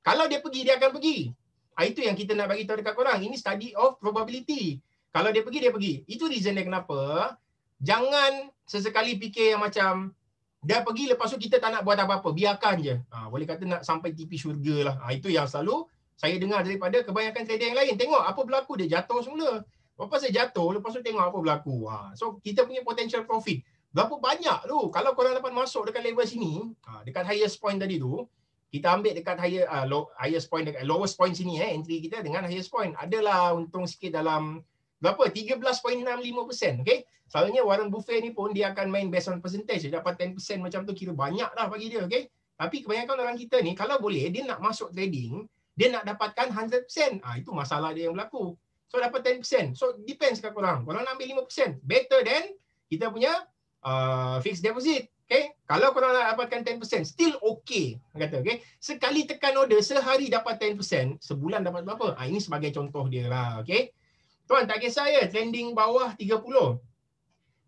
Kalau dia pergi, dia akan pergi. Itu yang kita nak bagi tahu dekat korang. Ini study of probability. Kalau dia pergi, dia pergi. Itu reason dia kenapa jangan sesekali fikir yang macam dia pergi lepas tu kita tak nak buat apa-apa, biarkan je. Boleh kata nak sampai tipi syurga lah. Itu yang selalu saya dengar daripada kebanyakan trader yang lain. Tengok apa berlaku, dia jatuh semula. Lepas saya jatuh, lepas tu tengok apa berlaku. So kita punya potential profit berapa banyak tu. Kalau korang dapat masuk dekat level sini, dekat highest point tadi tu, kita ambil dekat highest point, dekat lowest point sini entry kita dengan highest point adalah untung sikit dalam berapa? 13.65%. Okay? Selalunya Warren Buffett ni pun dia akan main based on percentage. Dia dapat 10% macam tu kira banyak dah bagi dia. Okay? Tapi kebanyakan orang kita ni kalau boleh dia nak masuk trading, dia nak dapatkan 100%. Itu masalah dia yang berlaku. So dapat 10%. So depends kat korang. Korang nak ambil 5%. Better than kita punya fixed deposit. Okay? Kalau korang nak dapatkan 10%, still okay. Kata, okay? Sekali tekan order, sehari dapat 10%, sebulan dapat berapa? Ini sebagai contoh dia lah. Okay? Tuan, tak kisah ya, trending bawah 30.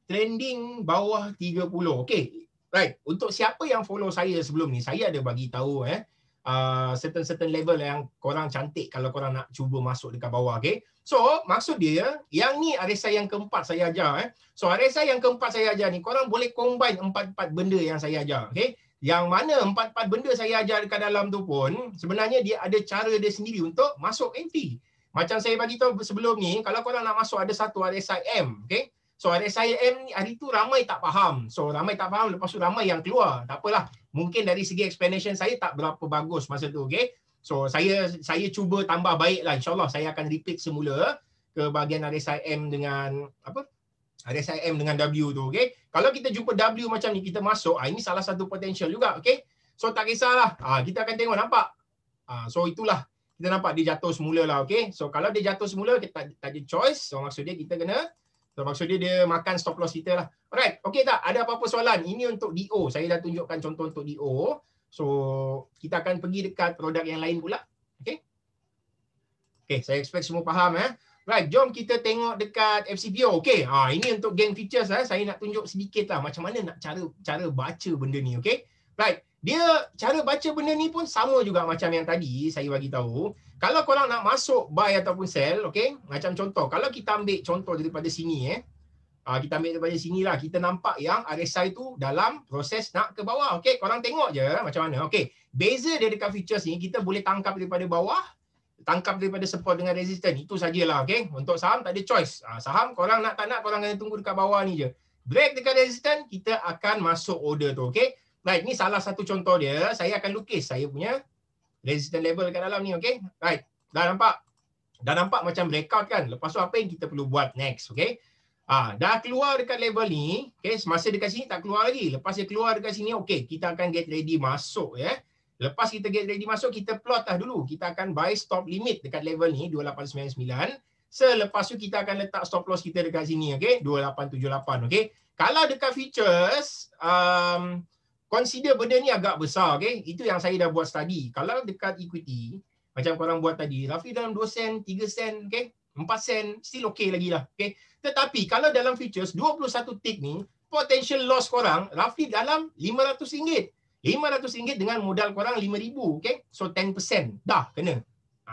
Trending bawah 30. Okay. Right. Untuk siapa yang follow saya sebelum ni, saya ada bagi tahu certain level yang korang cantik kalau korang nak cuba masuk dekat bawah. Okay. So, maksud dia, yang ni RSI yang keempat saya ajar. So, RSI yang keempat saya ajar ni, korang boleh combine 4-4 benda yang saya ajar. Okay. Yang mana 4-4 benda saya ajar dekat dalam tu pun, sebenarnya dia ada cara dia sendiri untuk masuk entry. Macam saya bagi tahu sebelum ni, kalau korang nak masuk ada satu RSI M. Okay. So, RSI M ni hari tu ramai tak faham. So, ramai tak faham, lepas tu ramai yang keluar. Tak apalah. Mungkin dari segi explanation saya tak berapa bagus masa tu. Okay. So saya cuba tambah baik lah. InsyaAllah saya akan repeat semula ke bahagian RSI M dengan RSI M dengan W tu. Okay. Kalau kita jumpa W macam ni, kita masuk. Ini salah satu potential juga. Okay. So tak kisahlah. Kita akan tengok, nampak. So itulah. Kita nampak dia jatuh semula lah. Okay. So kalau dia jatuh semula, kita tak ada choice. So maksud dia kita kena. So maksud dia makan stop loss kita lah. Alright. Okay tak? Ada apa-apa soalan? Ini untuk DO. Saya dah tunjukkan contoh untuk DO. So, kita akan pergi dekat produk yang lain pula. Okay. Okay, saya expect semua faham. Right, jom kita tengok dekat FCPO. Okay, ini untuk game features. Saya nak tunjuk sedikit lah macam mana nak cara baca benda ni. Okay. Right, dia cara baca benda ni pun sama juga macam yang tadi saya bagi tahu. Kalau korang nak masuk buy ataupun sell, okay. Macam contoh, kalau kita ambil contoh daripada sini, kita ambil daripada sini lah. Kita nampak yang RSI tu dalam proses nak ke bawah. Okay, korang tengok je macam mana. Okay, beza dia dekat features ni, kita boleh tangkap daripada bawah, tangkap daripada support dengan resistance. Itu sajalah. Okay, untuk saham tak ada choice. Saham korang nak tak nak, korang kena tunggu dekat bawah ni je. Break dekat resistance, kita akan masuk order tu. Okay, Right, ni salah satu contoh dia. Saya akan lukis saya punya resistance level kat dalam ni, okay? Right, dah nampak? Dah nampak macam breakout kan? Lepas tu apa yang kita perlu buat next, okay? Dah keluar dekat level ni, okay? Semasa dekat sini tak keluar lagi. Lepas dia keluar dekat sini, okay, kita akan get ready masuk, ya. Lepas kita get ready masuk, kita plot lah dulu. Kita akan buy stop limit dekat level ni, 2899. Selepas tu kita akan letak stop loss kita dekat sini, okay? 2878, okay? Kalau dekat futures, consider benda ni agak besar, okay? Itu yang saya dah buat study. Kalau dekat equity, macam korang buat tadi, roughly dalam 2 sen, 3 sen, okay? 4 sen, still okay lagi lah, okay? Tetapi kalau dalam futures, 21 tick ni, potential loss korang roughly dalam RM500. RM500 dengan modal korang RM5,000, okay? So 10% dah kena.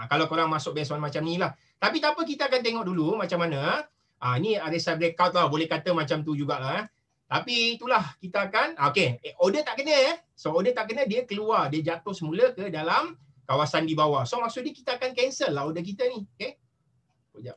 Kalau korang masuk based on macam ni lah. Tapi tak apa, kita akan tengok dulu macam mana. Ni RSI breakout lah, boleh kata macam tu jugalah. Tapi itulah kita akan, okay, order tak kena. So order tak kena, dia keluar, dia jatuh semula ke dalam kawasan di bawah. So maksudnya kita akan cancel lah order kita ni. Okay. Sekejap.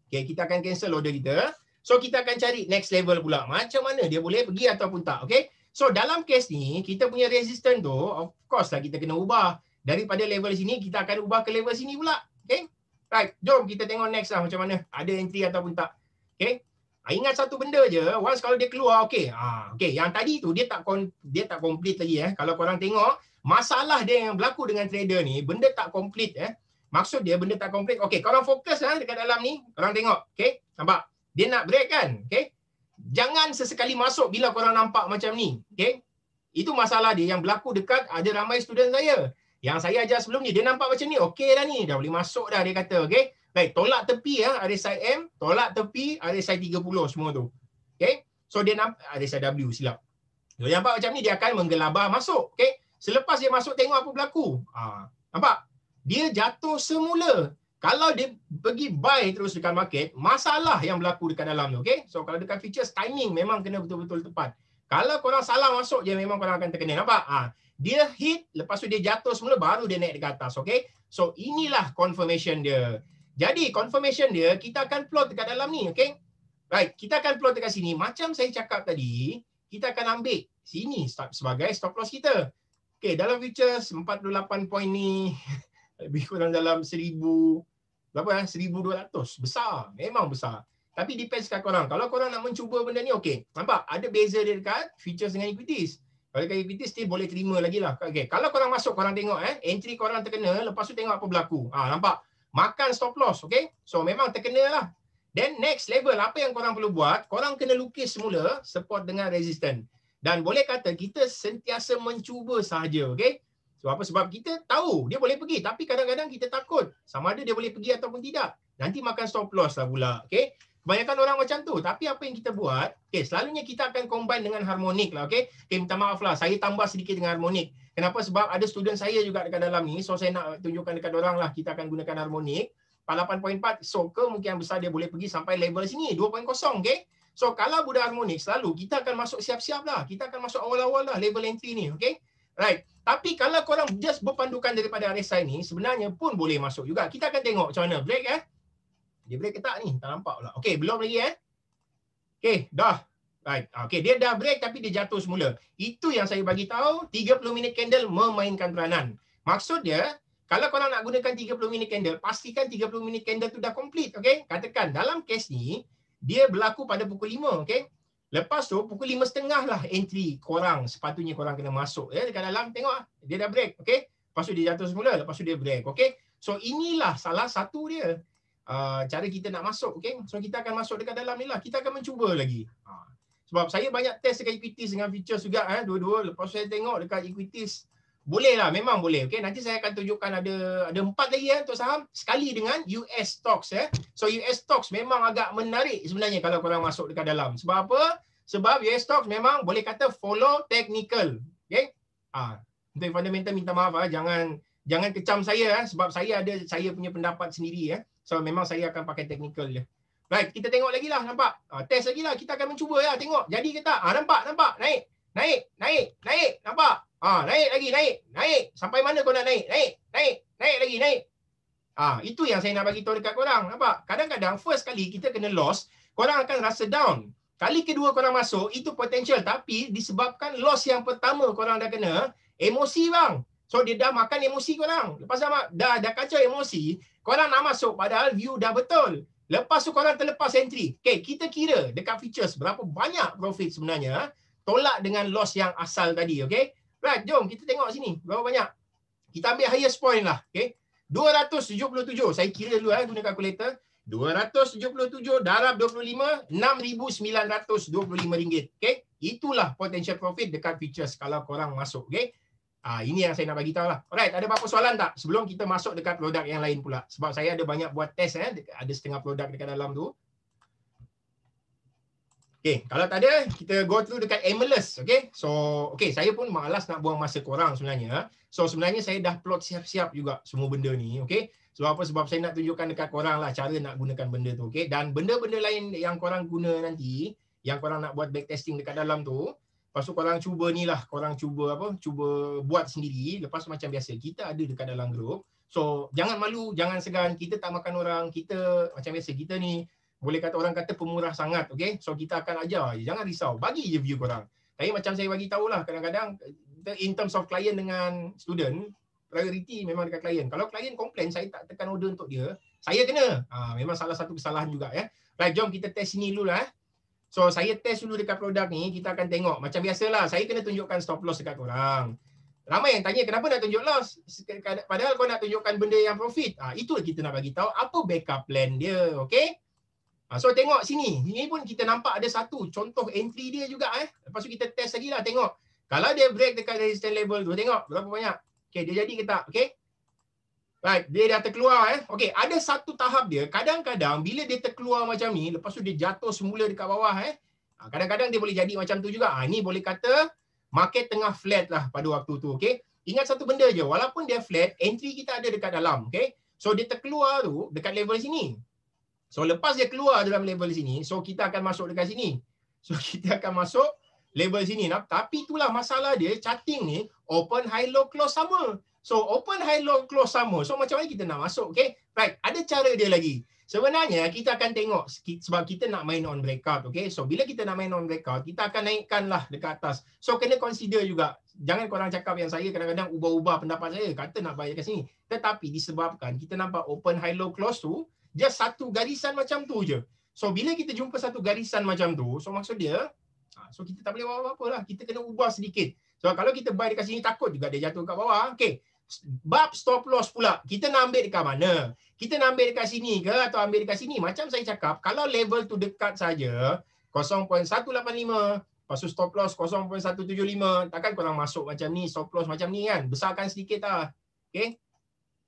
Okay, kita akan cancel order kita. So kita akan cari next level pula. Macam mana dia boleh pergi ataupun tak. Okay. So dalam case ni, kita punya resistance tu, of course lah kita kena ubah. Daripada level sini, kita akan ubah ke level sini pula. Okay. Right. Jom kita tengok next lah macam mana. Ada entry ataupun tak. Okay. Ingat satu benda je, once kalau dia keluar, okay. Okay, yang tadi tu dia tak complete lagi. Kalau korang tengok, masalah dia yang berlaku dengan trader ni, benda tak complete. Maksud dia benda tak complete. Okay, korang fokus dekat dalam ni. Korang tengok. Okay, nampak? Dia nak break kan? Okay. Jangan sesekali masuk bila korang nampak macam ni. Okay. Itu masalah dia yang berlaku dekat ada ramai student saya. Yang saya ajar sebelum ni, dia nampak macam ni. Okay dah ni, dah boleh masuk dah dia kata. Okay. Baik, tolak tepi RSI M, tolak tepi RSI 30 semua tu. Okay. So dia nampak RSI W, silap. Dia nampak macam ni, dia akan menggelabah masuk. Okay. Selepas dia masuk, tengok apa berlaku. Nampak? Dia jatuh semula. Kalau dia pergi buy terus dekat market, masalah yang berlaku dekat dalam tu. Okay. So kalau dekat features, timing memang kena betul-betul tepat. Kalau korang salah masuk je, memang korang akan terkena. Nampak? Dia hit, lepas tu dia jatuh semula, baru dia naik dekat atas. Okay. So inilah confirmation dia. Jadi confirmation dia, kita akan plot dekat dalam ni. Okay. Right. Kita akan plot dekat sini. Macam saya cakap tadi, kita akan ambil sini sebagai stop loss kita. Okay. Dalam futures, 48 point ni, lebih kurang dalam 1,000, berapa 1,200. Besar. Memang besar. Tapi depends kat korang. Kalau korang nak mencuba benda ni, okay. Nampak? Ada beza dia dekat futures dengan equities. Kalau dekat equities, still boleh terima lagi lah. Okay. Kalau korang masuk, korang tengok. Entry korang terkena, lepas tu tengok apa berlaku. Nampak? Makan stop loss. Okay. So memang terkena lah. Then next level, apa yang korang perlu buat? Korang kena lukis semula support dengan resistance. Dan boleh kata kita sentiasa mencuba sahaja. Okay. So apa sebab kita tahu dia boleh pergi, tapi kadang-kadang kita takut sama ada dia boleh pergi ataupun tidak. Nanti makan stop loss lah pula. Okay. Kebanyakan orang macam tu. Tapi apa yang kita buat, okay, selalunya kita akan combine dengan harmonik lah. Okay. Okay, minta maaf lah. Saya tambah sedikit dengan harmonik. Kenapa? Sebab ada student saya juga dekat dalam ni. So saya nak tunjukkan dekat orang lah. Kita akan gunakan harmonik. 8.4. So kemungkinan besar dia boleh pergi sampai level sini. 2.0. Okay. So kalau budak harmonik selalu kita akan masuk siap-siap lah. Kita akan masuk awal-awal lah level entry ni. Okay. Right. Tapi kalau korang just berpandukan daripada RSI ni, sebenarnya pun boleh masuk juga. Kita akan tengok macam mana. Break Dia break ke tak ni? Tak nampak pula. Okay, belum lagi Okay, dah. Right. Okay, dia dah break tapi dia jatuh semula. Itu yang saya bagi tahu, 30 minit candle memainkan peranan. Maksud dia, kalau korang nak gunakan 30 minit candle, pastikan 30 minit candle tu dah complete. Okay, katakan dalam case ni, dia berlaku pada pukul 5. Okay. Lepas tu, pukul 5.30 lah entry korang. Sepatutnya korang kena masuk. Dekat dalam, tengok dia dah break. Okay. Lepas tu dia jatuh semula. Lepas tu dia break. Okay. So inilah salah satu dia. Cara kita nak masuk. Okay. So kita akan masuk dekat dalam ni lah. Kita akan mencuba lagi. Sebab saya banyak test dekat equities dengan futures juga. Dua-dua. Lepas saya tengok dekat equities. Boleh lah. Memang boleh. Okay. Nanti saya akan tunjukkan ada 4 lagi untuk saham. Sekali dengan US stocks. So US stocks memang agak menarik sebenarnya kalau korang masuk dekat dalam. Sebab apa? Sebab US stocks memang boleh kata follow technical. Okay. Untuk fundamental minta maaf. Jangan kecam saya. Sebab saya ada saya punya pendapat sendiri. So memang saya akan pakai technical je. Right, kita tengok lagi lah, nampak? Test lagi lah, kita akan mencuba ya, tengok jadi ke tak? Nampak, naik, nampak? Naik lagi, naik. Sampai mana kau nak naik? Naik lagi. Itu yang saya nak bagi tahu dekat korang, nampak? Kadang-kadang first kali kita kena loss, korang akan rasa down. Kali kedua korang masuk, itu potential. Tapi disebabkan loss yang pertama korang dah kena, emosi bang. So dia dah makan emosi korang. Lepas dah kacau emosi, korang nak masuk padahal view dah betul. Lepas tu korang terlepas entry. Okay, kita kira dekat features berapa banyak profit sebenarnya, tolak dengan loss yang asal tadi. Okay, right, jom kita tengok sini. Berapa banyak? Kita ambil highest point lah. Okay, 277. Saya kira dulu guna kalkulator. 277 darab 25, RM6,925. Okay? Itulah potential profit dekat futures kalau korang masuk. Okay? Ini yang saya nak bagi tahu lah. Alright, ada apa-apa soalan tak sebelum kita masuk dekat produk yang lain pula? Sebab saya ada banyak buat test, ada setengah produk dekat dalam tu. Okay, kalau tak ada, kita go through dekat Amelus. Okay, so okay, saya pun malas nak buang masa korang sebenarnya. So sebenarnya saya dah plot siap-siap juga semua benda ni. Okay, sebab apa? Sebab saya nak tunjukkan dekat korang lah cara nak gunakan benda tu. Okay, dan benda-benda lain yang korang guna nanti, yang korang nak buat backtesting dekat dalam tu, lepas tu korang cuba ni lah, korang cuba buat sendiri. Lepas tu macam biasa, kita ada dekat dalam grup. So jangan malu, jangan segan. Kita tak makan orang. Kita macam biasa, kita ni boleh kata orang kata pemurah sangat, okay? So kita akan ajar, jangan risau, bagi je view korang. Tapi macam saya bagi tahulah, kadang-kadang in terms of client dengan student, priority memang dekat klien. Kalau klien komplain, saya tak tekan order untuk dia, saya kena. Memang salah satu kesalahan juga ya. Right, jom kita test sini dulu lah. So saya test dulu dekat produk ni, kita akan tengok. Macam biasalah, saya kena tunjukkan stop loss dekat korang. Ramai yang tanya kenapa nak tunjuk loss, padahal kau nak tunjukkan benda yang profit. Itu kita nak bagi tahu apa backup plan dia, okay? So tengok sini. Ini pun kita nampak ada satu contoh entry dia juga. Lepas tu kita test lagi lah. Tengok. Kalau dia break dekat resistance level tu. Tengok berapa banyak. Okay, dia jadi ke tak? Okay. Right. Dia dah terkeluar. Okay, ada satu tahap dia. Kadang-kadang bila dia terkeluar macam ni. Lepas tu dia jatuh semula dekat bawah. Kadang-kadang dia boleh jadi macam tu juga. Ini boleh kata market tengah flat lah pada waktu tu. Okay. Ingat satu benda je. Walaupun dia flat, entry kita ada dekat dalam. Okay. So dia terkeluar tu dekat level sini. So lepas dia keluar dalam level sini, so kita akan masuk dekat sini. So kita akan masuk level sini. Tapi itulah masalah dia, charting ni open high low close sama. So open high low close sama. So macam mana kita nak masuk? Okay, right. Ada cara dia lagi. Sebenarnya kita akan tengok sebab kita nak main on breakout. Okay, so bila kita nak main on breakout, kita akan naikkan lah dekat atas. So kena consider juga. Jangan korang cakap yang saya kadang-kadang ubah-ubah pendapat saya. Kata nak bayar kat sini. Tetapi disebabkan kita nampak open high low close tu, just satu garisan macam tu je. So bila kita jumpa satu garisan macam tu, so maksud dia, so kita tak boleh buat apa-apa lah. Kita kena ubah sedikit. So kalau kita buy dekat sini, takut juga dia jatuh kat bawah. Okay. Bab stop loss pula. Kita nak ambil dekat mana? Kita nak ambil dekat sini ke atau ambil dekat sini? Macam saya cakap, kalau level tu dekat saja, 0.185, lepas tu stop loss 0.175, takkan korang masuk macam ni, stop loss macam ni kan? Besarkan sedikit lah. Okay.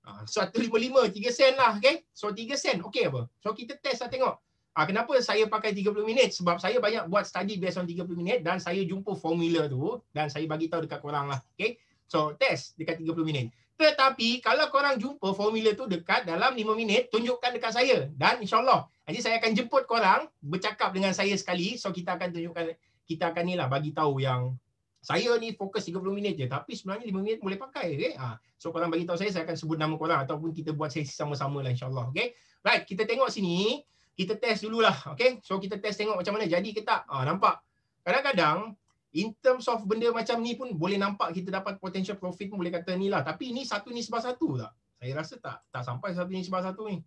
155, 3 sen lah, okay? So 3 sen, okay apa? So kita test lah tengok. Kenapa saya pakai 30 minit? Sebab saya banyak buat study based on 30 minit dan saya jumpa formula tu dan saya bagi tahu dekat korang lah, okay? So test dekat 30 minit. Tetapi kalau korang jumpa formula tu dekat dalam 5 minit, tunjukkan dekat saya dan insyaAllah nanti saya akan jemput korang bercakap dengan saya sekali. So kita akan tunjukkan, kita akan ni lah bagi tahu yang saya ni fokus 30 minit je, tapi sebenarnya 5 minit boleh pakai. Okay? So korang bagi tahu saya akan sebut nama korang ataupun kita buat sesi sama-sama lah insyaAllah. Okay? Right, kita tengok sini. Kita test dululah. Okay? So kita test tengok macam mana jadi ke tak. Nampak? Kadang-kadang, in terms of benda macam ni pun boleh nampak kita dapat potential profit pun boleh kata ni lah. Tapi ni 1:1 tak? Saya rasa tak sampai 1:1 ni.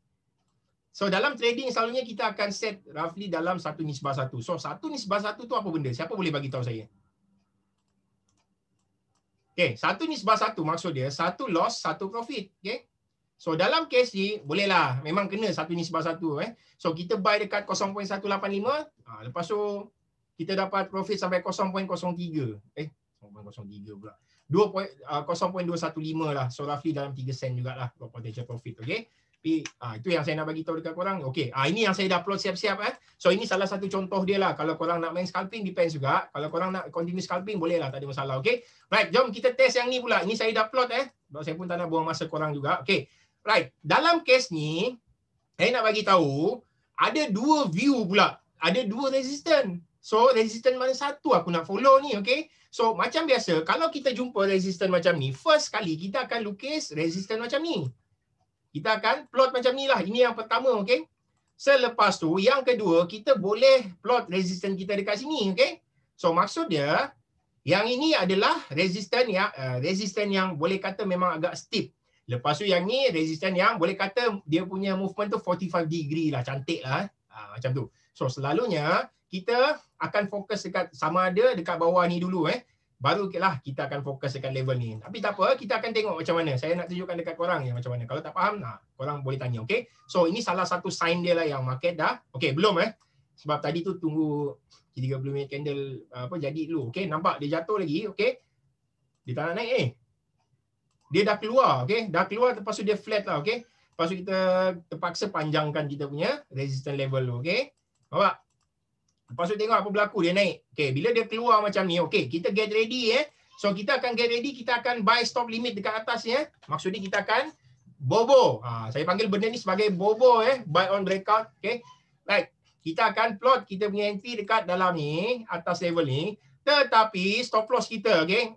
So dalam trading selalunya kita akan set roughly dalam 1:1. So 1:1 tu apa benda? Siapa boleh bagi tahu saya? Okay, 1:1 maksud dia, 1 loss, 1 profit. Okay. So dalam case ni, bolehlah. Memang kena 1:1. So kita buy dekat 0.185. Lepas tu, kita dapat profit sampai 0.03. 0.03 pula. 0.215 lah. So roughly dalam 3 sen jugalah potential profit. Okay. Tapi itu yang saya nak bagi tahu dekat korang. Okay, ini yang saya dah upload siap-siap. So ini salah satu contoh dia lah. Kalau korang nak main scalping, depends juga. Kalau korang nak continue scalping, boleh lah, tak ada masalah. Okay, right, jom kita test yang ni pula. Ini saya dah upload. Saya pun tak nak buang masa korang juga. Okay, right, dalam case ni, saya nak bagi tahu, ada 2 view pula. Ada 2 resistance. So resistance mana satu aku nak follow ni, okay. So macam biasa, kalau kita jumpa resistance macam ni, first kali kita akan lukis resistance macam ni. Kita akan plot macam ni lah. Ini yang pertama, okay. Selepas tu, yang kedua, kita boleh plot resistance kita dekat sini, okay? So maksud dia, yang ini adalah resistance yang boleh kata memang agak steep. Lepas tu yang ni resistance yang boleh kata dia punya movement tu 45 degree lah, cantik lah. Macam tu. So selalunya kita akan fokus dekat sama ada dekat bawah ni dulu barulah kita akan fokus dekat level ni. Tapi tak apa, kita akan tengok macam mana. Saya nak tunjukkan dekat korang yang macam mana. Kalau tak faham, korang boleh tanya, okay? So ini salah satu sign dia lah yang market dah. Okay, belum sebab tadi tu tunggu 30 minit candle jadi dulu. Okay, nampak dia jatuh lagi, okay? Dia tak nak naik dia dah keluar, okay? Dah keluar, lepas tu dia flat lah, okay? Lepas tu kita terpaksa panjangkan kita punya resistance level tu, okay? Nampak? Lepas tu tengok apa berlaku, dia naik. Okay, bila dia keluar macam ni, okay, kita get ready So kita akan get ready, kita akan buy stop limit dekat atas ni Maksudnya kita akan bobo. Saya panggil benda ni sebagai bobo buy on breakout, okay? Right. Kita akan plot kita punya entry dekat dalam ni, atas level ni. Tetapi stop loss kita, okay?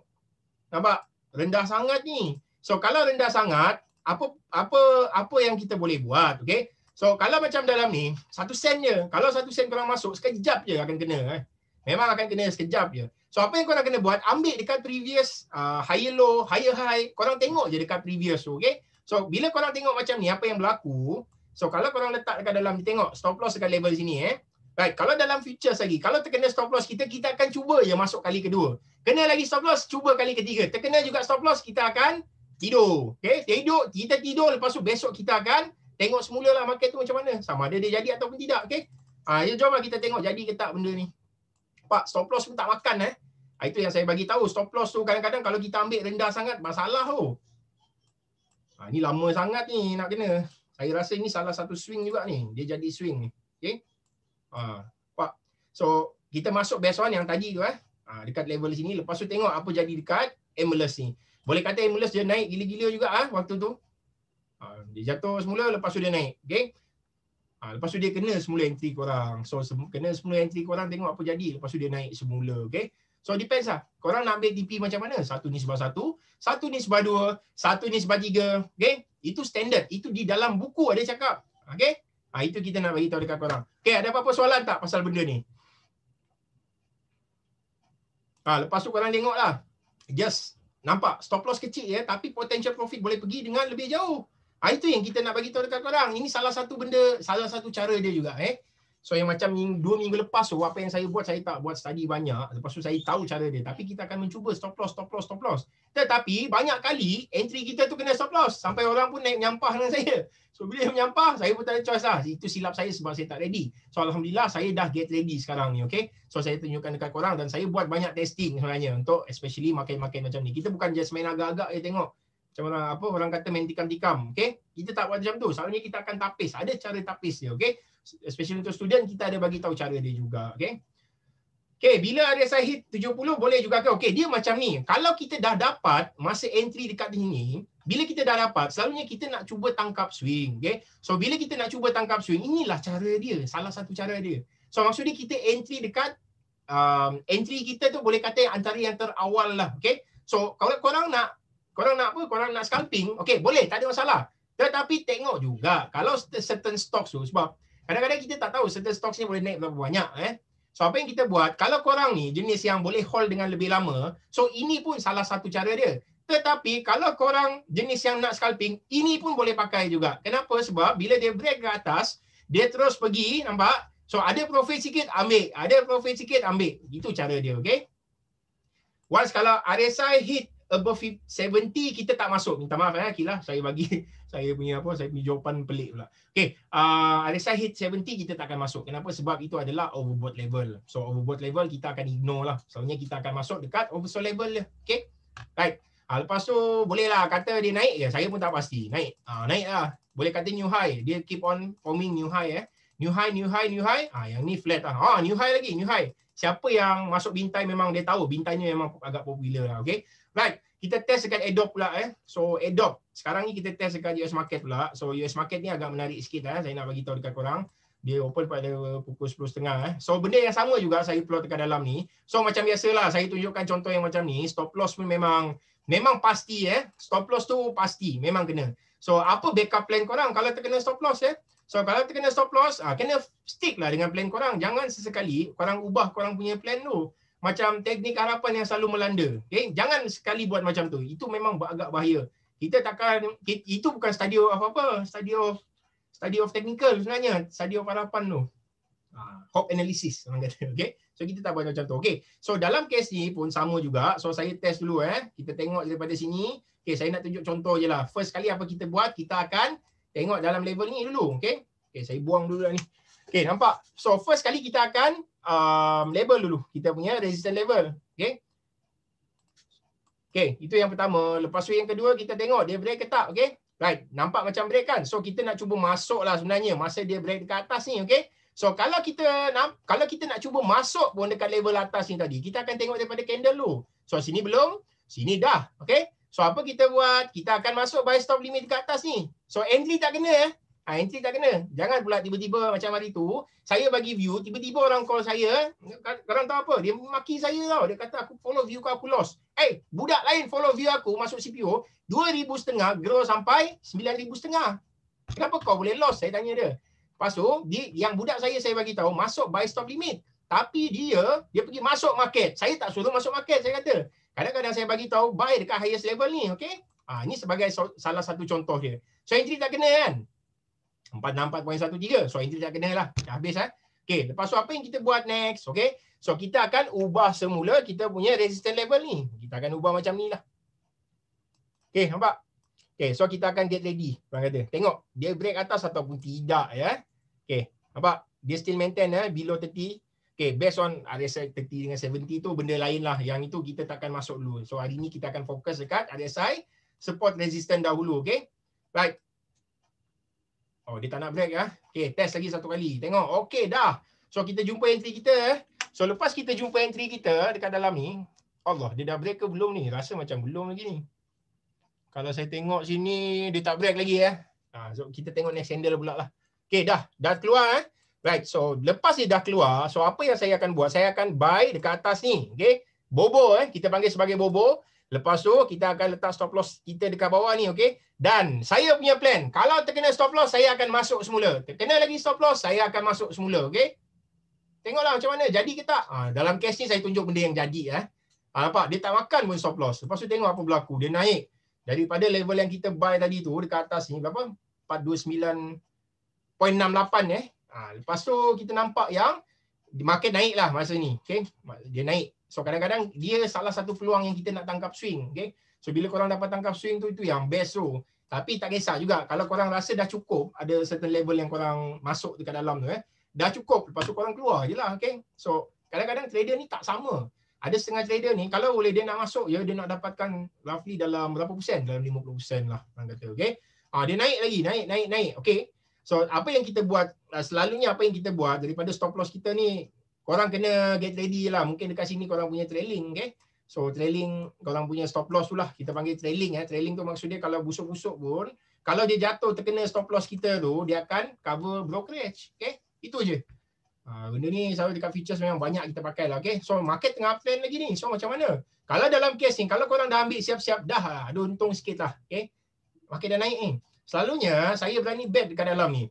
Nampak? Rendah sangat ni. So kalau rendah sangat, apa yang kita boleh buat, okay? So kalau macam dalam ni, 1 sen je. Kalau 1 sen korang masuk, sekejap je akan kena. Memang akan kena sekejap je. So apa yang korang kena buat, ambil dekat previous higher low, higher high. Korang tengok je dekat previous tu, okay? So bila korang tengok macam ni, apa yang berlaku, so kalau korang letak dekat dalam, tengok stop loss dekat level sini Right, kalau dalam futures lagi, kalau terkena stop loss kita akan cuba je masuk kali kedua. Kena lagi stop loss, cuba kali ketiga. Terkena juga stop loss, kita akan tidur. Okay, kita tidur, lepas tu besok kita akan tengok semula lah market tu macam mana. Sama ada dia jadi ataupun tidak, okay? Jom lah kita tengok jadi ke tak benda ni. Pak, stop loss pun tak makan Itu yang saya bagi tahu. Stop loss tu kadang-kadang kalau kita ambil rendah sangat, masalah tu. Ni lama sangat ni nak kena. Saya rasa ini salah satu swing juga ni. Dia jadi swing ni. Okay? Pak. So, kita masuk best one yang tadi tu dekat level sini. Lepas tu tengok apa jadi dekat Emulus ni. Boleh kata Emulus dia naik gila-gila juga waktu tu. Dia jatuh semula, lepas tu dia naik. Okay? Lepas tu dia kena semula entry korang. So, kena semula entry korang, tengok apa jadi. Lepas tu dia naik semula. Okay? So, depends lah. Korang nak ambil TP macam mana? 1 nisbah 1, 1 nisbah 2, 1 nisbah 3. Okay? Itu standard. Itu di dalam buku ada cakap. Okay? Itu kita nak bagi tahu dekat korang. Okay, ada apa-apa soalan tak pasal benda ni? Lepas tu korang tengok lah. Just nampak stop loss kecil tapi potential profit boleh pergi dengan lebih jauh. Itu yang kita nak bagi tahu dekat korang. Ini salah satu benda, salah satu cara dia juga So yang macam 2 minggu lepas tu, apa yang saya buat, saya tak buat study banyak. Lepas tu saya tahu cara dia. Tapi kita akan mencuba stop loss. Tetapi banyak kali entry kita tu kena stop loss. Sampai orang pun naik menyampah dengan saya. So bila menyampah, saya pun tak ada choice lah. Itu silap saya sebab saya tak ready. So Alhamdulillah saya dah get ready sekarang ni, okay? So saya tunjukkan dekat korang dan saya buat banyak testing sebenarnya untuk especially market-market macam ni. Kita bukan just main agak-agak tengok. Macam mana orang kata main tikam-tikam, okay? Kita tak buat macam tu. Selalunya kita akan tapis. Ada cara tapis dia, okay? Especially untuk student, kita ada bagi tahu cara dia juga, okay? Okay, bila RSI hit 70 boleh juga ke? Okay, dia macam ni. Kalau kita dah dapat masa entry dekat sini, bila kita dah dapat, selalunya kita nak cuba tangkap swing, okay? So bila kita nak cuba tangkap swing, inilah cara dia, salah satu cara dia. So maksudnya kita entry dekat entry kita tu boleh kata antara yang terawal lah, okay? So kalau korang nak scalping, okay, boleh, tak ada masalah. Tetapi tengok juga kalau certain stocks tu, sebab kadang-kadang kita tak tahu certain stocks ni boleh naik berapa banyak So apa yang kita buat, kalau korang ni jenis yang boleh hold dengan lebih lama, so ini pun salah satu cara dia. Tetapi kalau korang jenis yang nak scalping, ini pun boleh pakai juga. Kenapa? Sebab bila dia break ke atas, dia terus pergi, nampak? So ada profit sikit, ambil. Ada profit sikit, ambil. Itu cara dia, okay? Once kalau RSI hit above 70, kita tak masuk. Minta maaf Akilah, saya bagi saya punya jawapan pelik pula. Okay, RSI hit 70 kita tak akan masuk. Kenapa? Sebab itu adalah overbought level. So overbought level kita akan ignore lah. Selalunya kita akan masuk dekat oversold level dia. Okay, right. Lepas tu bolehlah kata dia naik ke, saya pun tak pasti. Naik. Naik lah. Boleh kata new high. Dia keep on forming new high New high. Yang ni flat lah. New high lagi, new high. Siapa yang masuk bintai memang dia tahu. Bintai ni memang agak popular lah. Okay. Right. Kita test dekat Adopt pula So Adopt. Sekarang ni kita test dekat US market pula. So US market ni agak menarik sikit Saya nak bagi tahu dekat korang. Dia open pada pukul 10.30 So benda yang sama juga saya plot dekat dalam ni. So macam biasalah saya tunjukkan contoh yang macam ni. Stop loss pun memang pasti Stop loss tu pasti memang kena. So apa backup plan korang kalau terkena stop loss So kalau terkena stop loss, kena stick lah dengan plan korang. Jangan sesekali korang ubah korang punya plan tu. Macam teknik harapan yang selalu melanda. Okay? Jangan sekali buat macam tu. Itu memang agak bahaya. Kita takkan, itu bukan study of apa-apa. Study of technical sebenarnya. Study of harapan tu. Hope analysis orang kata. Okay? So kita tak buat macam tu. Okay. So dalam kes ni pun sama juga. So saya test dulu. Kita tengok daripada sini. Okay, saya nak tunjuk contoh je lah. First kali apa kita buat, kita akan tengok dalam level ni dulu. Okay. Okay, saya buang dulu lah ni. Okay, nampak? So first kali kita akan label dulu. Kita punya resistance level. Okay. Okay, itu yang pertama. Lepas tu yang kedua, kita tengok dia break ke tak. Okay. Right, nampak macam break kan? So kita nak cuba masuk lah sebenarnya masa dia break dekat atas ni. Okay. So kalau kita nak cuba masuk pun dekat level atas ni tadi, kita akan tengok daripada candle dulu. So sini belum, sini dah. Okay. So apa kita buat? Kita akan masuk buy stop limit dekat atas ni. So entry tak kena. Entry tak kena. Jangan pula tiba-tiba macam hari tu, saya bagi view, tiba-tiba orang call saya, korang tahu apa? Dia maki saya tau. Dia kata aku follow view kau, aku lost. Budak lain follow view aku masuk CPO, 2,500 grow sampai 9,500. Kenapa kau boleh lost? Saya tanya dia. Lepas tu, yang budak saya bagi tahu masuk buy stop limit. Tapi dia pergi masuk market. Saya tak suruh masuk market, saya kata. Kadang-kadang saya bagi tahu buy dekat highest level ni, okey? Ini sebagai salah satu contoh dia. So entry tak kena kan? 464.13. So entry tak kena lah. Dah habis Okey, lepas tu apa yang kita buat next? Okey. So kita akan ubah semula kita punya resistance level ni. Kita akan ubah macam ni lah. Okey, nampak? Okey, so kita akan get ready. Orang kata, tengok dia break atas ataupun tidak ya. Okey, nampak? Dia still maintain below 30. Okay, based on RSI 30 dengan 70 tu benda lain lah. Yang itu kita takkan masuk dulu. So hari ni kita akan fokus dekat RSI support resistance dahulu. Okay. Right. Oh, dia tak nak break Okay, test lagi satu kali. Tengok. Okay, dah. So kita jumpa entry kita. So lepas kita jumpa entry kita dekat dalam ni. Allah, dia dah break ke belum ni? Rasa macam belum lagi ni. Kalau saya tengok sini, dia tak break lagi So kita tengok next candle pula lah. Okay, dah keluar Right, so lepas dia dah keluar, so apa yang saya akan buat? Saya akan buy dekat atas ni, okay? Bobo kita panggil sebagai bobo. Lepas tu kita akan letak stop loss kita dekat bawah ni, okay? Dan saya punya plan, kalau terkena stop loss, saya akan masuk semula. Terkena lagi stop loss, saya akan masuk semula, okay? Tengoklah macam mana, jadi ke tak? Dalam case ni saya tunjuk benda yang jadi nampak? Dia tak makan pun stop loss. Lepas tu tengok apa berlaku, dia naik. Daripada level yang kita buy tadi tu, dekat atas ni, berapa? 429.68 lepas tu kita nampak yang market naik lah masa ni. Okay? Dia naik. So kadang-kadang dia salah satu peluang yang kita nak tangkap swing. Okay? So bila korang dapat tangkap swing tu, itu yang best tu. Tapi tak kisah juga. Kalau korang rasa dah cukup, ada certain level yang korang masuk dekat dalam tu. Dah cukup. Lepas tu korang keluar je lah. Okay? So kadang-kadang trader ni tak sama. Ada setengah trader ni, kalau boleh dia nak masuk, dia nak dapatkan roughly dalam berapa persen? Dalam 50% lah. Orang kata. Okay? Dia naik lagi. Naik. Okay? So apa yang kita buat, selalunya apa yang kita buat daripada stop loss kita ni, korang kena get ready lah. Mungkin dekat sini korang punya trailing, okay? So trailing, korang punya stop loss tu lah. Kita panggil trailing. Trailing tu maksud dia kalau busuk-busuk pun, kalau dia jatuh terkena stop loss kita tu, dia akan cover brokerage, okay? Itu je. Benda ni selalu dekat futures memang banyak kita pakai lah, okay? So market tengah plan lagi ni. So macam mana? Kalau dalam case ni, kalau korang dah ambil siap-siap, dah ada untung sikit lah, okay? Market dah naik ni. Selalunya saya berani bet dekat dalam ni.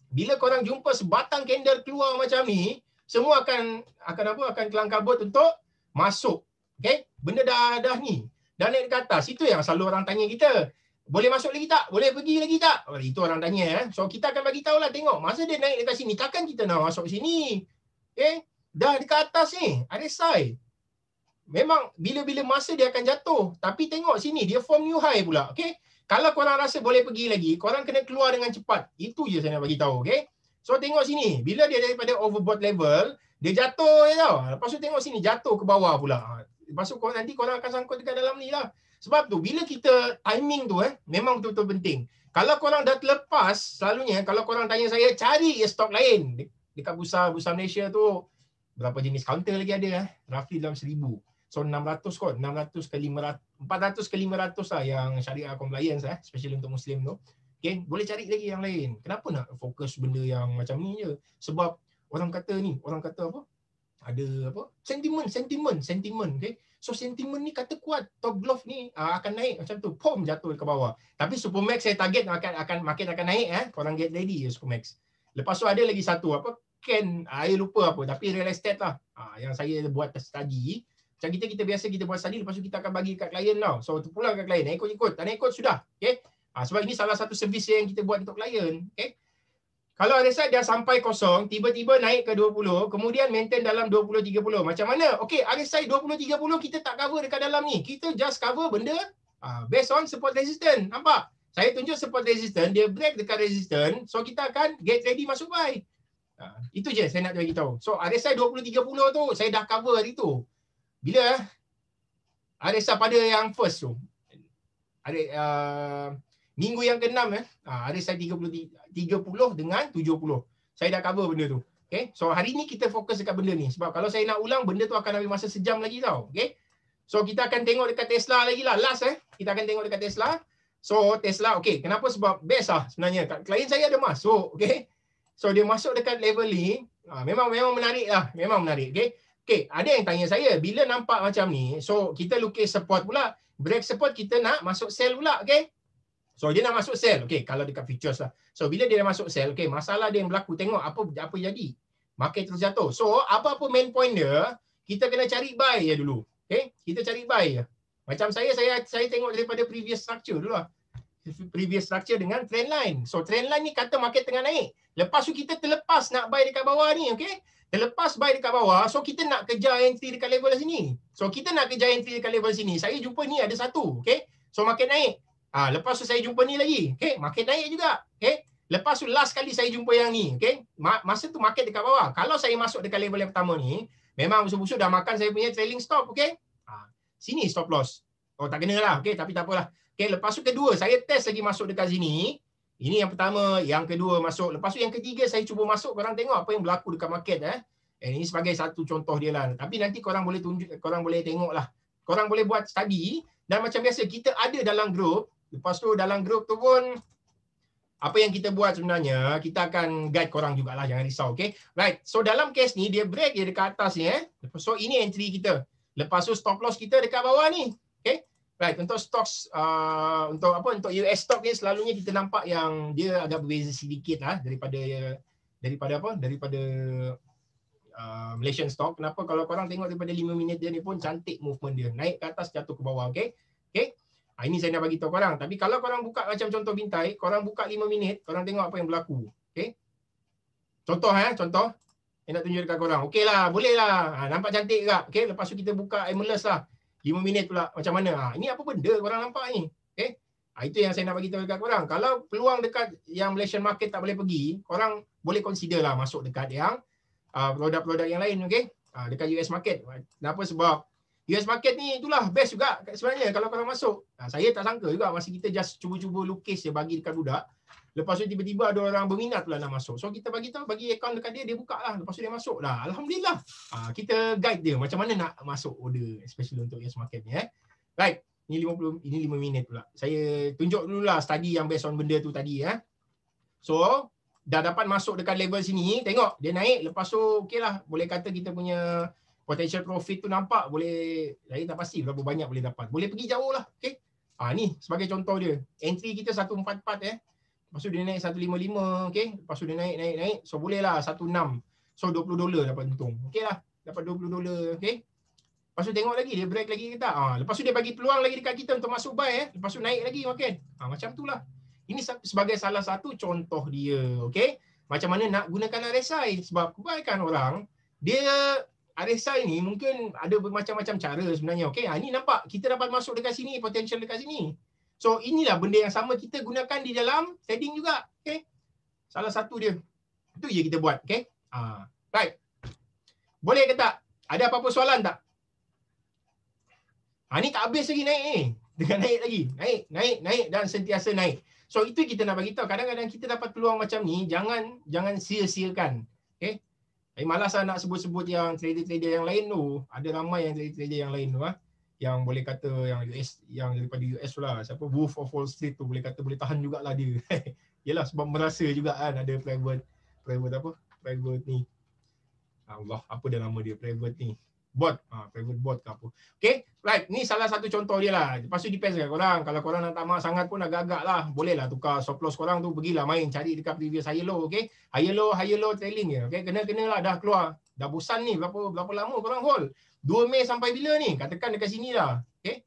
Bila korang jumpa sebatang candle keluar macam ni, semua akan kelang kabut untuk masuk. Okay? Benda dah ni. Dah naik dekat atas. Itu yang selalu orang tanya kita. Boleh masuk lagi tak? Boleh pergi lagi tak? Itu orang tanya. So kita akan bagi tahulah, tengok. Masa dia naik dekat sini, takkan kita nak masuk sini. Okay? Dah dekat atas ni. RSI. Memang bila-bila masa dia akan jatuh. Tapi tengok sini, dia form new high pula. Okay? Kalau korang rasa boleh pergi lagi, korang kena keluar dengan cepat. Itu je saya nak bagi tahu, okay? So tengok sini, bila dia daripada overbought level, dia jatuh tau. Lepas tu tengok sini, jatuh ke bawah pula. Lepas tu nanti korang akan sangkut dekat dalam ni lah. Sebab tu, bila kita timing tu memang betul-betul penting. Kalau korang dah terlepas, selalunya kalau korang tanya saya, cari stok lain. Dekat bursa Malaysia tu, berapa jenis counter lagi ada roughly dalam 1,000. So 600 kot, 600 ke 500, 400 ke 500 lah yang syariah compliance especially untuk Muslim tu. Okay, boleh cari lagi yang lain. Kenapa nak fokus benda yang macam ni je? Sebab orang kata apa? Ada apa? Sentiment, okay? So sentiment ni kata kuat, top glove ni akan naik macam tu, pom jatuh ke bawah. Tapi Supermax saya target makin akan naik korang get ready ya Supermax. Lepas tu ada lagi satu apa Ken, saya lupa apa tapi real estate lah. Yang saya buat study. Macam kita biasa kita buat study, lepas tu kita akan bagi kat klien tau. So terpulang kat klien, ikut, tak nak ikut sudah. Okay. Sebab ini salah satu servis yang kita buat untuk klien. Okay. Kalau RSI dah sampai kosong, tiba-tiba naik ke 20, kemudian maintain dalam 20-30. Macam mana? Okay, RSI 20-30 kita tak cover dekat dalam ni. Kita just cover benda based on support resistance. Nampak? Saya tunjuk support resistance, dia break dekat resistance. So kita akan get ready masuk buy. Itu je saya nak bagi tahu. So RSI 20-30 tu saya dah cover hari tu. Bila RSI pada yang first tu. Minggu yang ke-6 RSI 30 dengan 70. Saya dah cover benda tu. Okay. So hari ni kita fokus dekat benda ni. Sebab kalau saya nak ulang, benda tu akan ambil masa sejam lagi tau. Okay. So kita akan tengok dekat Tesla lagi lah. Last kita akan tengok dekat Tesla. So Tesla, okay. Kenapa? Sebab best lah sebenarnya. Klien saya ada masuk. Okay. So dia masuk dekat level ni. Memang menarik lah. Memang menarik. Okay. Okay. Ada yang tanya saya, bila nampak macam ni, so kita lukis support pula. Break support kita nak masuk sell pula. Okay. So dia nak masuk sell. Okay, kalau dekat futures lah. So bila dia dah masuk sell, okay, masalah dia yang berlaku, tengok apa jadi. Market terus jatuh. So apa-apa main point dia, kita kena cari buy ya dulu. Okay, kita cari buy ya. Macam saya tengok daripada previous structure dulu lah. Previous structure dengan trend line. So trend line ni kata market tengah naik. Lepas tu kita terlepas nak buy dekat bawah ni, okay. Terlepas buy dekat bawah, so kita nak kejar entry dekat level sini. So kita nak kejar entry dekat level sini. Saya jumpa ni ada satu, okay. So market naik. Lepas tu saya jumpa ni lagi. Okay, market naik juga. Okay. Lepas tu last kali saya jumpa yang ni. Okay. Masa tu market dekat bawah. Kalau saya masuk dekat level yang pertama ni, memang busuk-busuk dah makan saya punya trailing stop. Okay. Sini stop loss. Oh tak kena lah. Okay, tapi tak apalah. Okay, lepas tu kedua, saya test lagi masuk dekat sini. Ini yang pertama, yang kedua masuk. Lepas tu yang ketiga saya cuba masuk. Korang tengok apa yang berlaku dekat market. Ini sebagai satu contoh dia lah. Tapi nanti korang boleh tunjuk, korang boleh tengok lah. Korang boleh buat study. Dan macam biasa, kita ada dalam grup. Lepas tu dalam grup tu pun apa yang kita buat sebenarnya, kita akan guide korang jugalah, jangan risau. Okay. Right. So dalam case ni, dia break dia dekat atas ni. So ini entry kita. Lepas tu stop loss kita dekat bawah ni. Okay. Right. Untuk stocks, untuk US stock ni selalunya kita nampak yang dia agak berbeza sedikit lah daripada Malaysian stock. Kenapa? Kalau korang tengok daripada 5 minit dia ni pun cantik movement dia. Naik ke atas, jatuh ke bawah. Okay. Okay. Ini saya nak bagi tahu korang. Tapi kalau korang buka macam contoh bintai, korang buka 5 minit, korang tengok apa yang berlaku. Okay. Contoh contoh. Saya nak tunjuk dekat korang. Okey lah, boleh lah. Nampak cantik juga. Okay. Lepas tu kita buka Emerless lah. 5 minit pula. Macam mana? Ini apa benda korang nampak ni? Okay. Itu yang saya nak bagi tahu dekat korang. Kalau peluang dekat yang Malaysian market tak boleh pergi, korang boleh consider lah masuk dekat yang produk-produk yang lain. Okay. Dekat US market. Kenapa? Sebab US market ni itulah best juga sebenarnya kalau korang masuk. Saya tak sangka juga masa kita just cuba-cuba lukis je bagi dekat budak. Lepas tu tiba-tiba ada orang berminat pula nak masuk. So kita bagi tahu, bagi akaun dekat dia, dia buka lah. Lepas tu dia masuk dah. Alhamdulillah. Kita guide dia macam mana nak masuk order, especially untuk US market ni. Right. Ini 5 minit pula. Saya tunjuk dululah study yang based on benda tu tadi. So dah dapat masuk dekat level sini. Tengok dia naik. Lepas tu okey lah. Boleh kata kita punya potential profit tu nampak boleh, saya tak pasti berapa banyak boleh dapat. Boleh pergi jauh lah. Okay. Ni sebagai contoh dia. Entry kita 144 Lepas tu dia naik 155. Okay. Lepas tu dia naik. So boleh lah 16. So $20 dapat untung. Okay lah. Dapat $20. Okay. Lepas tu tengok lagi dia break lagi ke tak. Lepas tu dia bagi peluang lagi dekat kita untuk masuk buy. Lepas tu naik lagi market. Macam tu lah. Ini sebagai salah satu contoh dia. Okay. Macam mana nak gunakan RSI. Sebab kebanyakan orang, dia RSI ni mungkin ada bermacam-macam cara sebenarnya. Okey, ini nampak kita dapat masuk dekat sini, potential dekat sini. So inilah benda yang sama kita gunakan di dalam trading juga. Okey. Salah satu dia. Itu je kita buat, okey. Right. Boleh ke tak? Ada apa-apa soalan tak? Ni tak habis lagi naik ni. Dengan naik lagi. Naik dan sentiasa naik. So itu kita nak bagi tahu. Kadang-kadang kita dapat peluang macam ni, jangan sia-siakan. Okey. Malas lah nak sebut-sebut yang trader-trader yang lain tu. Ada ramai yang trader-trader yang lain tu yang boleh kata yang US, yang daripada US tu lah. Siapa Wolf of Wall Street tu boleh kata boleh tahan jugalah dia. Yalah sebab merasa juga kan ada private ni. Allah, apa dah nama dia private ni? Bot. Private bot ke apa. Okay. Right, ni salah satu contoh dia lah. Lepas tu depends kat korang. Kalau korang nak tamak sangat pun agak-agak lah. Boleh lah tukar stop loss korang tu. Pergilah main cari dekat previous higher low. Okay. Higher low trailing je. Okay. Kena lah dah keluar. Dah bosan ni. Berapa lama korang hold? 2 Mei sampai bila ni? Katakan dekat sini lah. Okay.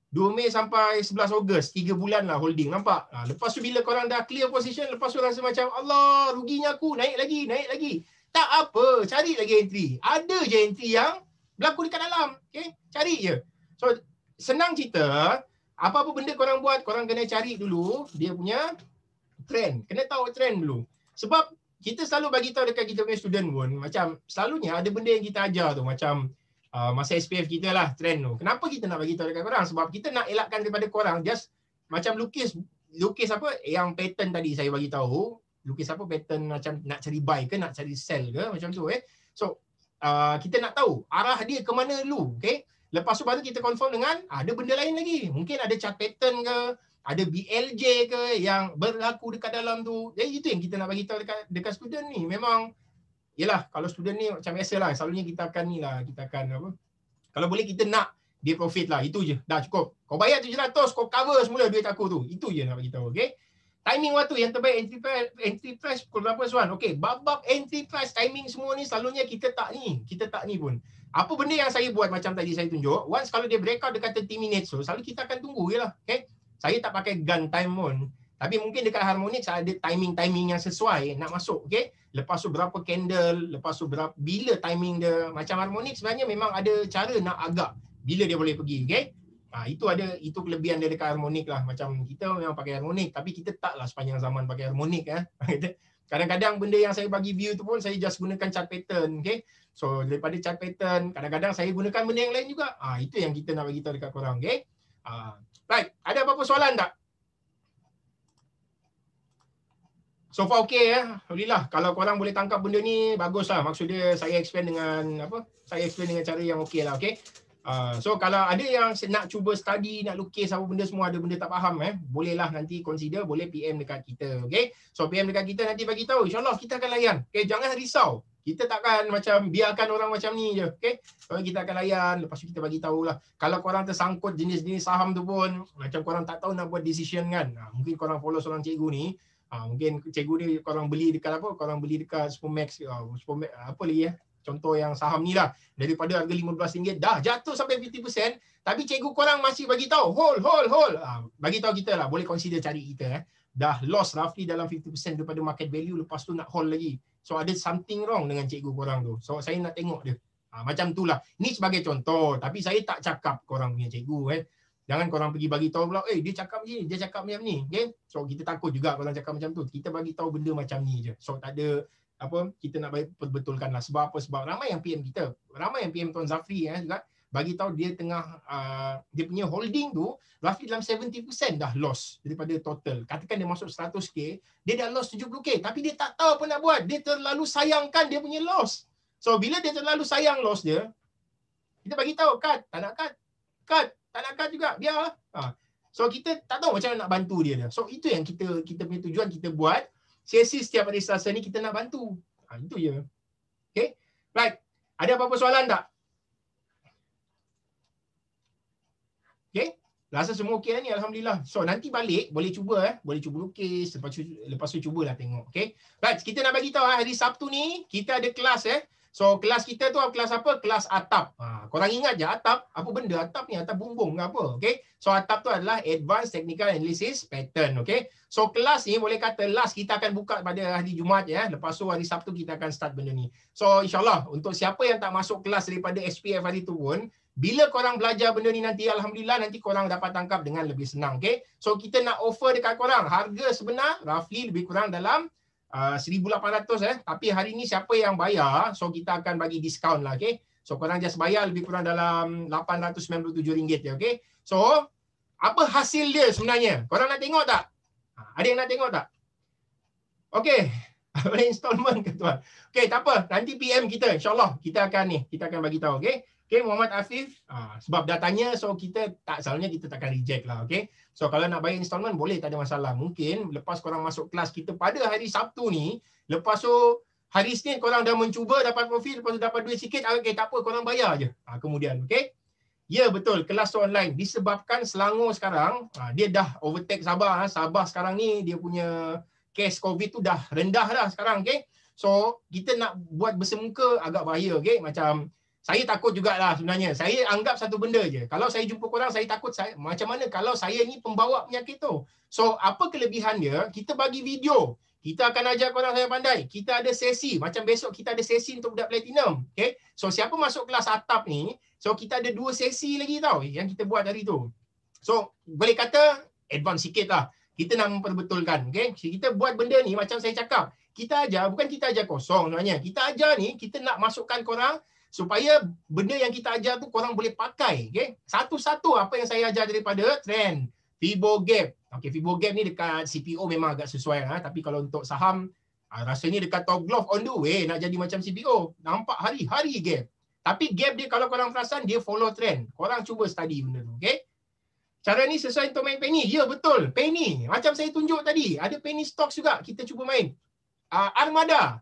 2 Mei sampai 11 Ogos. 3 bulan lah holding. Nampak? Lepas tu bila korang dah clear position. Lepas tu rasa macam Allah ruginya aku. Naik lagi. Tak apa. Cari lagi entry. Ada je entry yang berlaku dekat dalam. Okay. Cari je. So, senang cerita, apa-apa benda korang buat, korang kena cari dulu dia punya trend. Kena tahu trend dulu. Sebab kita selalu bagi tahu dekat kita punya student pun, macam selalunya ada benda yang kita ajar tu, macam masa SPF kita lah, trend tu. Kenapa kita nak bagi tahu dekat korang? Sebab kita nak elakkan daripada korang just macam lukis apa yang pattern tadi saya bagi tahu. Lukis apa pattern macam nak cari buy ke nak cari sell ke macam tu So kita nak tahu arah dia ke mana dulu, okay? Lepas tu baru kita confirm dengan ada benda lain lagi. Mungkin ada chart pattern ke, ada BLJ ke yang berlaku dekat dalam tu. Jadi itu yang kita nak bagi tahu dekat student ni. Memang yalah, kalau student ni macam biasalah, selalunya kita akan kita akan apa? Kalau boleh kita nak dia profit lah, itu je. Dah cukup. Kau bayar 700, kau cover semula duit aku tu. Itu je nak bagi tahu, okey? Timing waktu yang terbaik entry price pukul berapa Suan? Okey, bab entry price timing semua ni selalunya kita tak ni pun. Apa benda yang saya buat macam tadi saya tunjuk, once kalau dia breakout dekat 30 minutes tu, selalu kita akan tunggu je lah. Okay? Saya tak pakai gun time pun. Tapi mungkin dekat Harmonix ada timing yang sesuai nak masuk. Okay? Lepas tu berapa candle, lepas tu bila timing dia. Macam Harmonix sebenarnya memang ada cara nak agak bila dia boleh pergi. Okay? Itu kelebihan dia dekat Harmonix lah. Macam kita memang pakai Harmonix, tapi kita taklah sepanjang zaman pakai Harmonix. Kadang-kadang benda yang saya bagi view tu pun saya just gunakan chart pattern. Okay? So daripada chart pattern, kadang-kadang saya gunakan benda yang lain juga. Itu yang kita nak bagi tahu dekat korang. Okay? Right, ada apa-apa soalan tak? So far okay Alhamdulillah. Kalau korang boleh tangkap benda ni, baguslah. Maksud dia saya explain dengan cara yang okay lah. Okay? So kalau ada yang nak cuba study, nak lukis apa benda semua, ada benda tak faham bolehlah nanti consider, boleh PM dekat kita. Okay? So PM dekat kita nanti bagi tahu, InsyaAllah kita akan layan. Okay? Jangan risau. Kita takkan macam biarkan orang macam ni je. Okay? So, kita akan layan, lepas tu kita bagi tahulah. Kalau korang tersangkut jenis-jenis saham tu pun, macam korang tak tahu nak buat decision kan. Mungkin korang follow seorang cikgu ni. Mungkin cikgu ni korang beli dekat apa? Korang beli dekat Supermax, apa lagi contoh yang saham ni lah, daripada harga RM15 dah jatuh sampai 50%, tapi cikgu korang masih bagi tahu hold. Bagi tahu kita lah, boleh consider cari kita dah loss roughly dalam 50% daripada market value, lepas tu nak hold lagi. So ada something wrong dengan cikgu korang tu. So saya nak tengok dia. Macam tu lah. Ni sebagai contoh, tapi saya tak cakap korang punya cikgu Jangan korang pergi bagi tahu pula, dia cakap macam ni, dia cakap macam ni. Okay? So kita takut juga korang cakap macam tu. Kita bagi tahu benda macam ni je. So tak ada kita nak betulkan lah. Sebab apa? Sebab ramai yang PM kita. Ramai yang PM Tuan Zafri juga bagi tahu dia tengah dia punya holding tu roughly dalam 70% dah loss daripada total. Katakan dia masuk 100k, dia dah loss 70k, tapi dia tak tahu apa nak buat. Dia terlalu sayangkan dia punya loss. So bila dia terlalu sayang loss dia, kita bagi tahu cut, tak nak cut. Cut, tak nak cut juga, biarlah. So kita tak tahu macam mana nak bantu dia. So itu yang kita punya tujuan kita buat. Sesi setiap hari Selasa ni kita nak bantu. Itu je. Okay? Right. Ada apa-apa soalan tak? Okay? Rasa semua okey ni, Alhamdulillah. So nanti balik boleh cuba boleh cuba lukis, lepas tu cubalah tengok. Okay? Right, kita nak bagi tahu hari Sabtu ni kita ada kelas So kelas kita tu kelas apa? Kelas atap. Korang ingat je atap? Apa benda atap ni? Atap bumbung ke apa? Okay? So atap tu adalah Advanced Technical Analysis Pattern. Okay? So kelas ni boleh kata last kita akan buka pada hari Jumaat Lepas tu hari Sabtu kita akan start benda ni. So insyaAllah untuk siapa yang tak masuk kelas daripada SPF hari tu pun, bila korang belajar benda ni nanti, Alhamdulillah nanti korang dapat tangkap dengan lebih senang. Okay? So kita nak offer dekat korang harga sebenar roughly lebih kurang dalam 1,800 tapi hari ni siapa yang bayar, so kita akan bagi diskaun lah. Okay? So korang just bayar lebih kurang dalam RM897 je. Okay? So apa hasil dia sebenarnya? Korang nak tengok tak? Ada yang nak tengok tak? Okay. Boleh installment ke tuan? Okay, tak apa. Nanti PM kita. InsyaAllah kita akan bagi tahu. Okay? Okay, Muhammad Afif. Sebab dah tanya, so kita tak, selalunya kita takkan reject lah. Okay? So kalau nak bayar installment boleh, tak ada masalah. Mungkin lepas korang masuk kelas kita pada hari Sabtu ni, lepas tu hari Isnin korang dah mencuba dapat profit, lepas tu dapat duit sikit, okay, tak apa, korang bayar je. Kemudian, okay? Ya betul, kelas tu online. Disebabkan Selangor sekarang, dia dah overtake Sabah. Sabah sekarang ni dia punya kes COVID tu dah rendah dah sekarang. Okay? So kita nak buat bersemuka agak bahaya. Okay? Macam saya takut jugalah sebenarnya. Saya anggap satu benda je. Kalau saya jumpa korang, saya takut macam mana kalau saya ni pembawa penyakit tu. So apa kelebihan dia? Kita bagi video. Kita akan ajar korang saya pandai. Kita ada sesi. Macam besok kita ada sesi untuk budak platinum. Okay? So siapa masuk kelas atap ni, so kita ada 2 sesi lagi tau yang kita buat hari tu. So boleh kata advance sikit lah. Kita nak memperbetulkan. Okay? Kita buat benda ni macam saya cakap. Kita ajar, bukan kita ajar kosong sebenarnya. Kita ajar ni, kita nak masukkan korang supaya benda yang kita ajar tu korang boleh pakai. Okay? Satu-satu apa yang saya ajar daripada trend, Fibo Gap. Okay, Fibo Gap ni dekat CPO memang agak sesuai. Tapi kalau untuk saham, rasanya dekat Top Glove on the way nak jadi macam CPO. Nampak hari-hari gap. Tapi gap dia kalau korang perasan, dia follow trend. Korang cuba study benda tu. Okay? Cara ni sesuai untuk main penny. Ya betul, penny. Macam saya tunjuk tadi, ada penny stocks juga. Kita cuba main. Armada.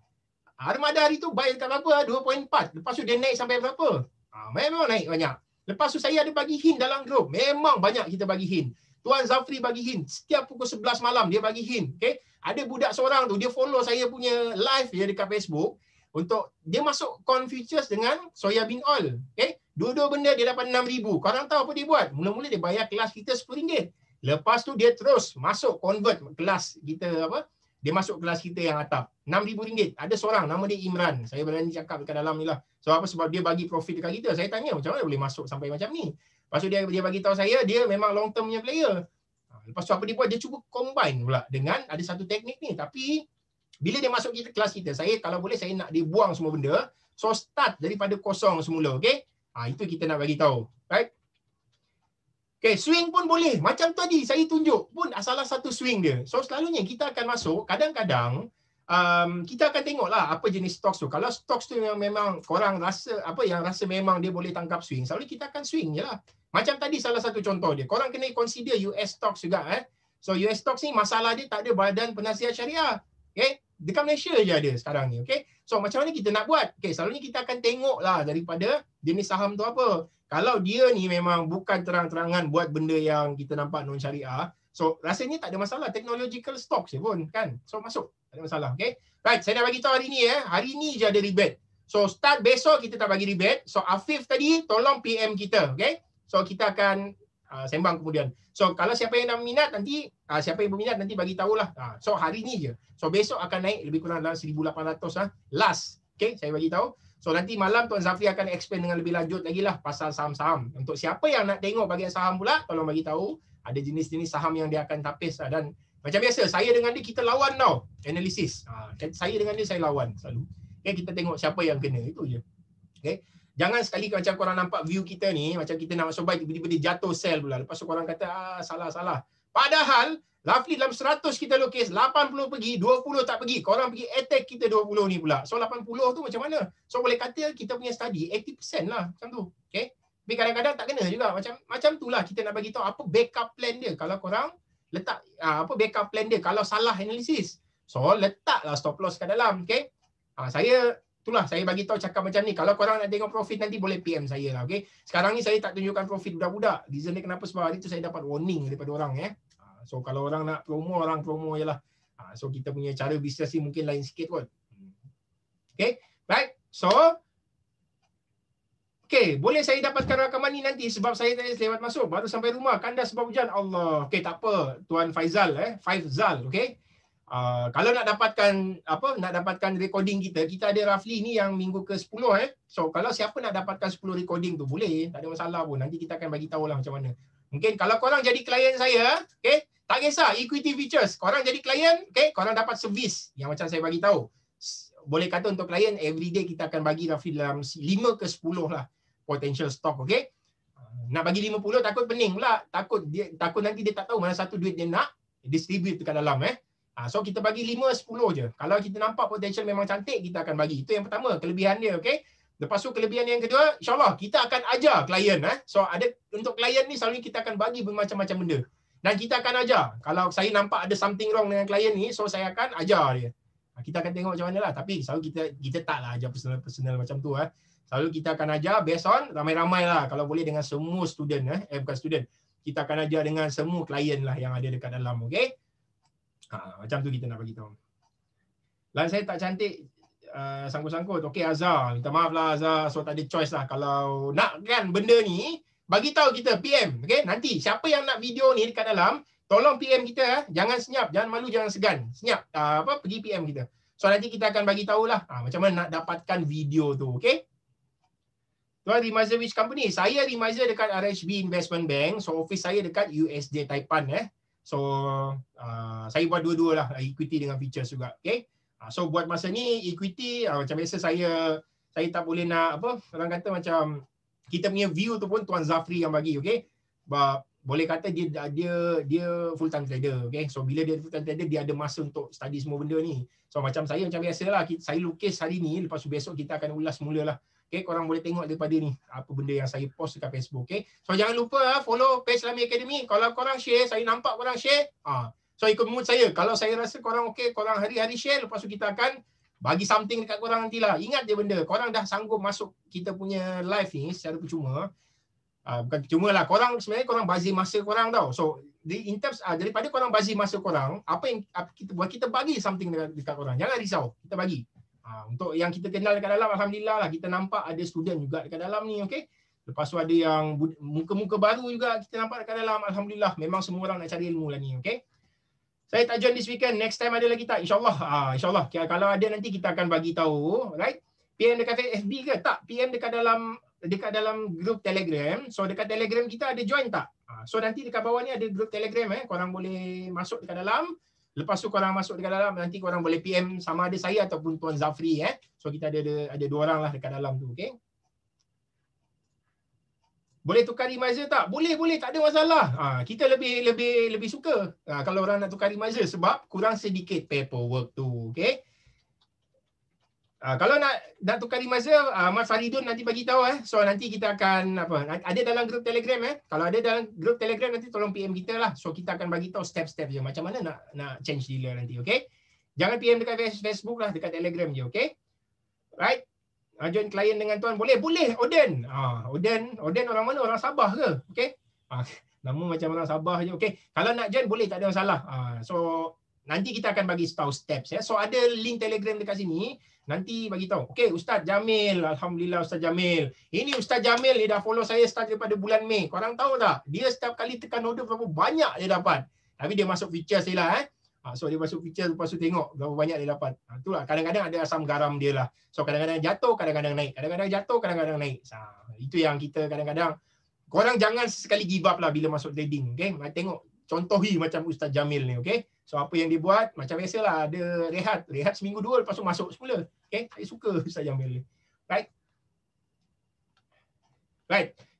Armada hari tu buy dekat berapa? 2.4. Lepas tu dia naik sampai berapa? Memang naik banyak. Lepas tu saya ada bagi hint dalam group. Memang banyak kita bagi hint. Tuan Zafri bagi hint. Setiap pukul 11 malam dia bagi hint. Okay? Ada budak seorang tu, dia follow saya punya live dia dekat Facebook. Untuk dia masuk Corn Futures dengan soya bean oil. Okay? Dua-dua benda dia dapat 6,000. Korang tahu apa dia buat? Mula-mula dia bayar kelas kita RM10. Lepas tu dia terus masuk convert kelas kita apa? Dia masuk kelas kita yang atap. RM6,000. Ada seorang nama dia Imran. Saya berani cakap dekat dalam ni lah. Sebab apa? Sebab dia bagi profit dekat kita. Saya tanya macam mana boleh masuk sampai macam ni. Lepas tu dia bagi tahu saya dia memang long term punya player. Lepas tu apa dia buat? Dia cuba combine pula dengan ada satu teknik ni. Tapi bila dia masuk kita kelas kita, saya kalau boleh saya nak dia buang semua benda. So start daripada kosong semula, okey? Itu kita nak bagi tahu. Right? Okay, swing pun boleh. Macam tadi saya tunjuk pun salah satu swing dia. So selalunya kita akan masuk, kadang-kadang kita akan tengoklah apa jenis stocks tu. Kalau stocks tu yang memang korang rasa yang rasa memang dia boleh tangkap swing, selalu kita akan swing je lah. Macam tadi salah satu contoh dia. Korang kena consider US stocks juga. So US stocks ni masalah dia tak ada badan penasihat syariah. Okay? Dekat Malaysia je ada sekarang ni. Okay? So macam mana kita nak buat? Okay, selalunya kita akan tengoklah daripada jenis saham tu apa. Kalau dia ni memang bukan terang-terangan buat benda yang kita nampak non syariah, so rasanya tak ada masalah. Technological stocks je pun kan. So masuk. Tak ada masalah. Okay? Right, saya nak bagi tahu hari ni. Hari ni je ada rebate. So start besok kita tak bagi rebate. So Afif tadi tolong PM kita. Okay? So kita akan sembang kemudian. So kalau siapa yang nak minat nanti, siapa yang berminat nanti bagi tahulah. So hari ni je. So besok akan naik lebih kurang dalam 1,800 last. Okay, saya bagi tahu. So nanti malam Tuan Zafri akan explain dengan lebih lanjut lagi lah pasal saham-saham. Untuk siapa yang nak tengok bahagian saham pula, tolong bagi tahu. Ada jenis-jenis saham yang dia akan tapis lah. Dan macam biasa, saya dengan dia kita lawan tau. Analisis. Saya dengan dia saya lawan selalu. Okay, kita tengok siapa yang kena. Itu je. Okay. Jangan sekali macam korang nampak view kita ni, macam kita nak masuk buy, tiba-tiba dia jatuh sell pula. Lepas tu korang kata, salah. Padahal, roughly dalam 100 kita lukis, 80 pergi, 20 tak pergi. Korang pergi attack kita 20 ni pula. So 80 tu macam mana? So boleh kata kita punya study 80% lah macam tu. Okay? Tapi kadang-kadang tak kena juga. Macam tu lah kita nak bagi tahu apa backup plan dia. Kalau korang letak, apa backup plan dia kalau salah analisis. So letaklah stop loss kat dalam. Okay? Itulah saya bagi tahu cakap macam ni. Kalau korang nak tengok profit nanti boleh PM saya lah. Okay? Sekarang ni saya tak tunjukkan profit budak-budak. Reason dia kenapa sebab hari tu saya dapat warning daripada orang. So kalau orang nak promo, orang promo je lah. So kita punya cara bisnes ni mungkin lain sikit kot. Okay? Right? So, okay. Boleh saya dapatkan rakaman ni nanti sebab saya tadi lewat masuk. Baru sampai rumah. Kandas sebab hujan. Allah. Okay, tak apa. Tuan Faizal. Faizal. Okay? Kalau nak dapatkan recording kita ada roughly ni yang minggu ke-10 So kalau siapa nak dapatkan 10 recording tu boleh, tak ada masalah pun. Nanti kita akan bagi tahulah macam mana. Mungkin kalau korang jadi klien saya, okay, tak kisah equity features. Korang jadi klien, okay, korang dapat servis yang macam saya bagi tahu. Boleh kata untuk klien everyday kita akan bagi roughly dalam 5 ke 10 lah potential stock, okay. Nak bagi 50 takut pening pula. Takut nanti dia tak tahu mana satu duit dia nak distribute dekat dalam So kita bagi 5-10 je. Kalau kita nampak potential memang cantik, kita akan bagi. Itu yang pertama, kelebihan dia, okey. Lepas tu kelebihan yang kedua, insya-Allah kita akan ajar klien So ada untuk klien ni selalu kita akan bagi bermacam-macam benda. Dan kita akan ajar. Kalau saya nampak ada something wrong dengan klien ni, so saya akan ajar dia. Kita akan tengok macam mana lah. Tapi selalu kita taklah ajar personal macam tu Selalu kita akan ajar based on ramai-ramai lah. Kalau boleh dengan semua student. Bukan student. Kita akan ajar dengan semua klien lah yang ada dekat dalam. Okay? Macam tu kita nak bagi tahu. Dan saya tak cantik sangkut-sangkut. Okay Azhar. Minta maaf lah Azhar. So tak ada choice lah. Kalau nak kan benda ni, bagi tahu kita PM. Okay? Nanti siapa yang nak video ni dekat dalam, tolong PM kita. Jangan senyap. Jangan malu. Jangan segan. Senyap. Pergi PM kita. So nanti kita akan bagi tahulah macam mana nak dapatkan video tu. Okay? Tuan Remizer which company? Saya Remizer dekat RHB Investment Bank. So office saya dekat USJ Taipan. So saya buat dua-dua lah. Equity dengan futures juga. Okay? So buat masa ni equity macam biasa saya tak boleh nak apa orang kata macam kita punya view tu pun Tuan Zafri yang bagi. Okay? Boleh kata dia full time trader. Okay? So bila dia full time trader dia ada masa untuk study semua benda ni. So macam saya macam biasalah saya lukis hari ni, lepas tu besok kita akan ulas mulalah. Okay, korang boleh tengok daripada ni apa benda yang saya post dekat Facebook. Okay, so jangan lupa follow page Lami Academy. Kalau korang share, saya nampak korang share, so ikut mood saya. Kalau saya rasa korang okay, korang hari-hari share, lepas tu kita akan bagi something dekat korang nantilah. Ingat je benda, korang dah sanggup masuk kita punya live ni secara percuma. Bukan percuma lah, korang sebenarnya korang bazir masa korang tau. So in terms daripada korang bazir masa korang, apa yang kita buat, kita bagi something dekat korang. Jangan risau, kita bagi. Untuk yang kita kenal dekat dalam, alhamdulillah lah kita nampak ada student juga dekat dalam ni. Okay? Lepas tu ada yang muka-muka baru juga kita nampak dekat dalam, alhamdulillah. Memang semua orang nak cari ilmu lah ni. Okay? Saya tak join this weekend, next time ada lagi tak? InsyaAllah. InsyaAllah. Kalau ada nanti kita akan bagi tahu. Right? PM dekat FB ke? Tak. PM dekat dalam grup Telegram. So dekat Telegram kita ada join tak? So nanti dekat bawah ni ada grup Telegram. Korang boleh masuk dekat dalam. Lepas tu korang masuk dekat dalam, nanti korang boleh PM sama ada saya ataupun Tuan Zafri. So kita ada dua orang lah dekat dalam tu. Okay? Boleh tukar Remizer tak? Boleh, tak ada masalah. Kita lebih suka kalau orang nak tukar Remizer sebab kurang sedikit paperwork tu. Okay? Kalau nak tukar Remizer, Mas Faridun nanti bagi tahu. So nanti kita akan ada dalam grup Telegram. Kalau ada dalam grup Telegram nanti tolong PM kita lah. So kita akan bagi tahu step-step je macam mana nak change dealer nanti. Okay? Jangan PM dekat Facebook lah, dekat Telegram je. Okay? Right? Join klien dengan tuan boleh. Oden. Oden orang mana? Orang Sabah ke? Okay? Nama macam orang Sabah je. Okay? Kalau nak join boleh, tak ada masalah. So nanti kita akan bagi tahu steps. So ada link Telegram dekat sini. Nanti bagi tahu. Okay, Ustaz Jamil. Alhamdulillah Ustaz Jamil. Ini Ustaz Jamil ni dah follow saya start daripada bulan Mei. Korang tahu tak? Dia setiap kali tekan order berapa banyak dia dapat. Tapi dia masuk feature saya lah. So dia masuk feature lepas tu tengok berapa banyak dia dapat. Itulah kadang-kadang ada asam garam dia lah. So kadang-kadang jatuh, kadang-kadang naik. Kadang-kadang jatuh, kadang-kadang naik. Itu yang kita kadang-kadang. Korang jangan sekali give up lah bila masuk trading. Okay? Tengok contohi macam Ustaz Jamil ni. Okay? So apa yang dia buat, macam biasalah ada rehat seminggu dua lepas tu masuk semula. Okay? Saya suka Ustaz Jamil ni. Right?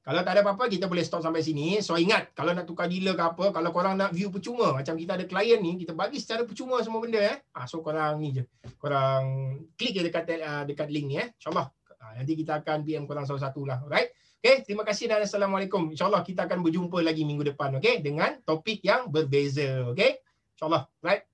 Kalau tak ada apa-apa, kita boleh stop sampai sini. So ingat, kalau nak tukar dealer ke apa, kalau korang nak view percuma, macam kita ada klien ni, kita bagi secara percuma semua benda. So korang ni je. Korang klik je dekat link ni. InsyaAllah. Nanti kita akan PM korang satu-satu lah. Right? Okay, terima kasih dan Assalamualaikum. InsyaAllah kita akan berjumpa lagi minggu depan. Okay? Dengan topik yang berbeza. Okay? InsyaAllah. Right?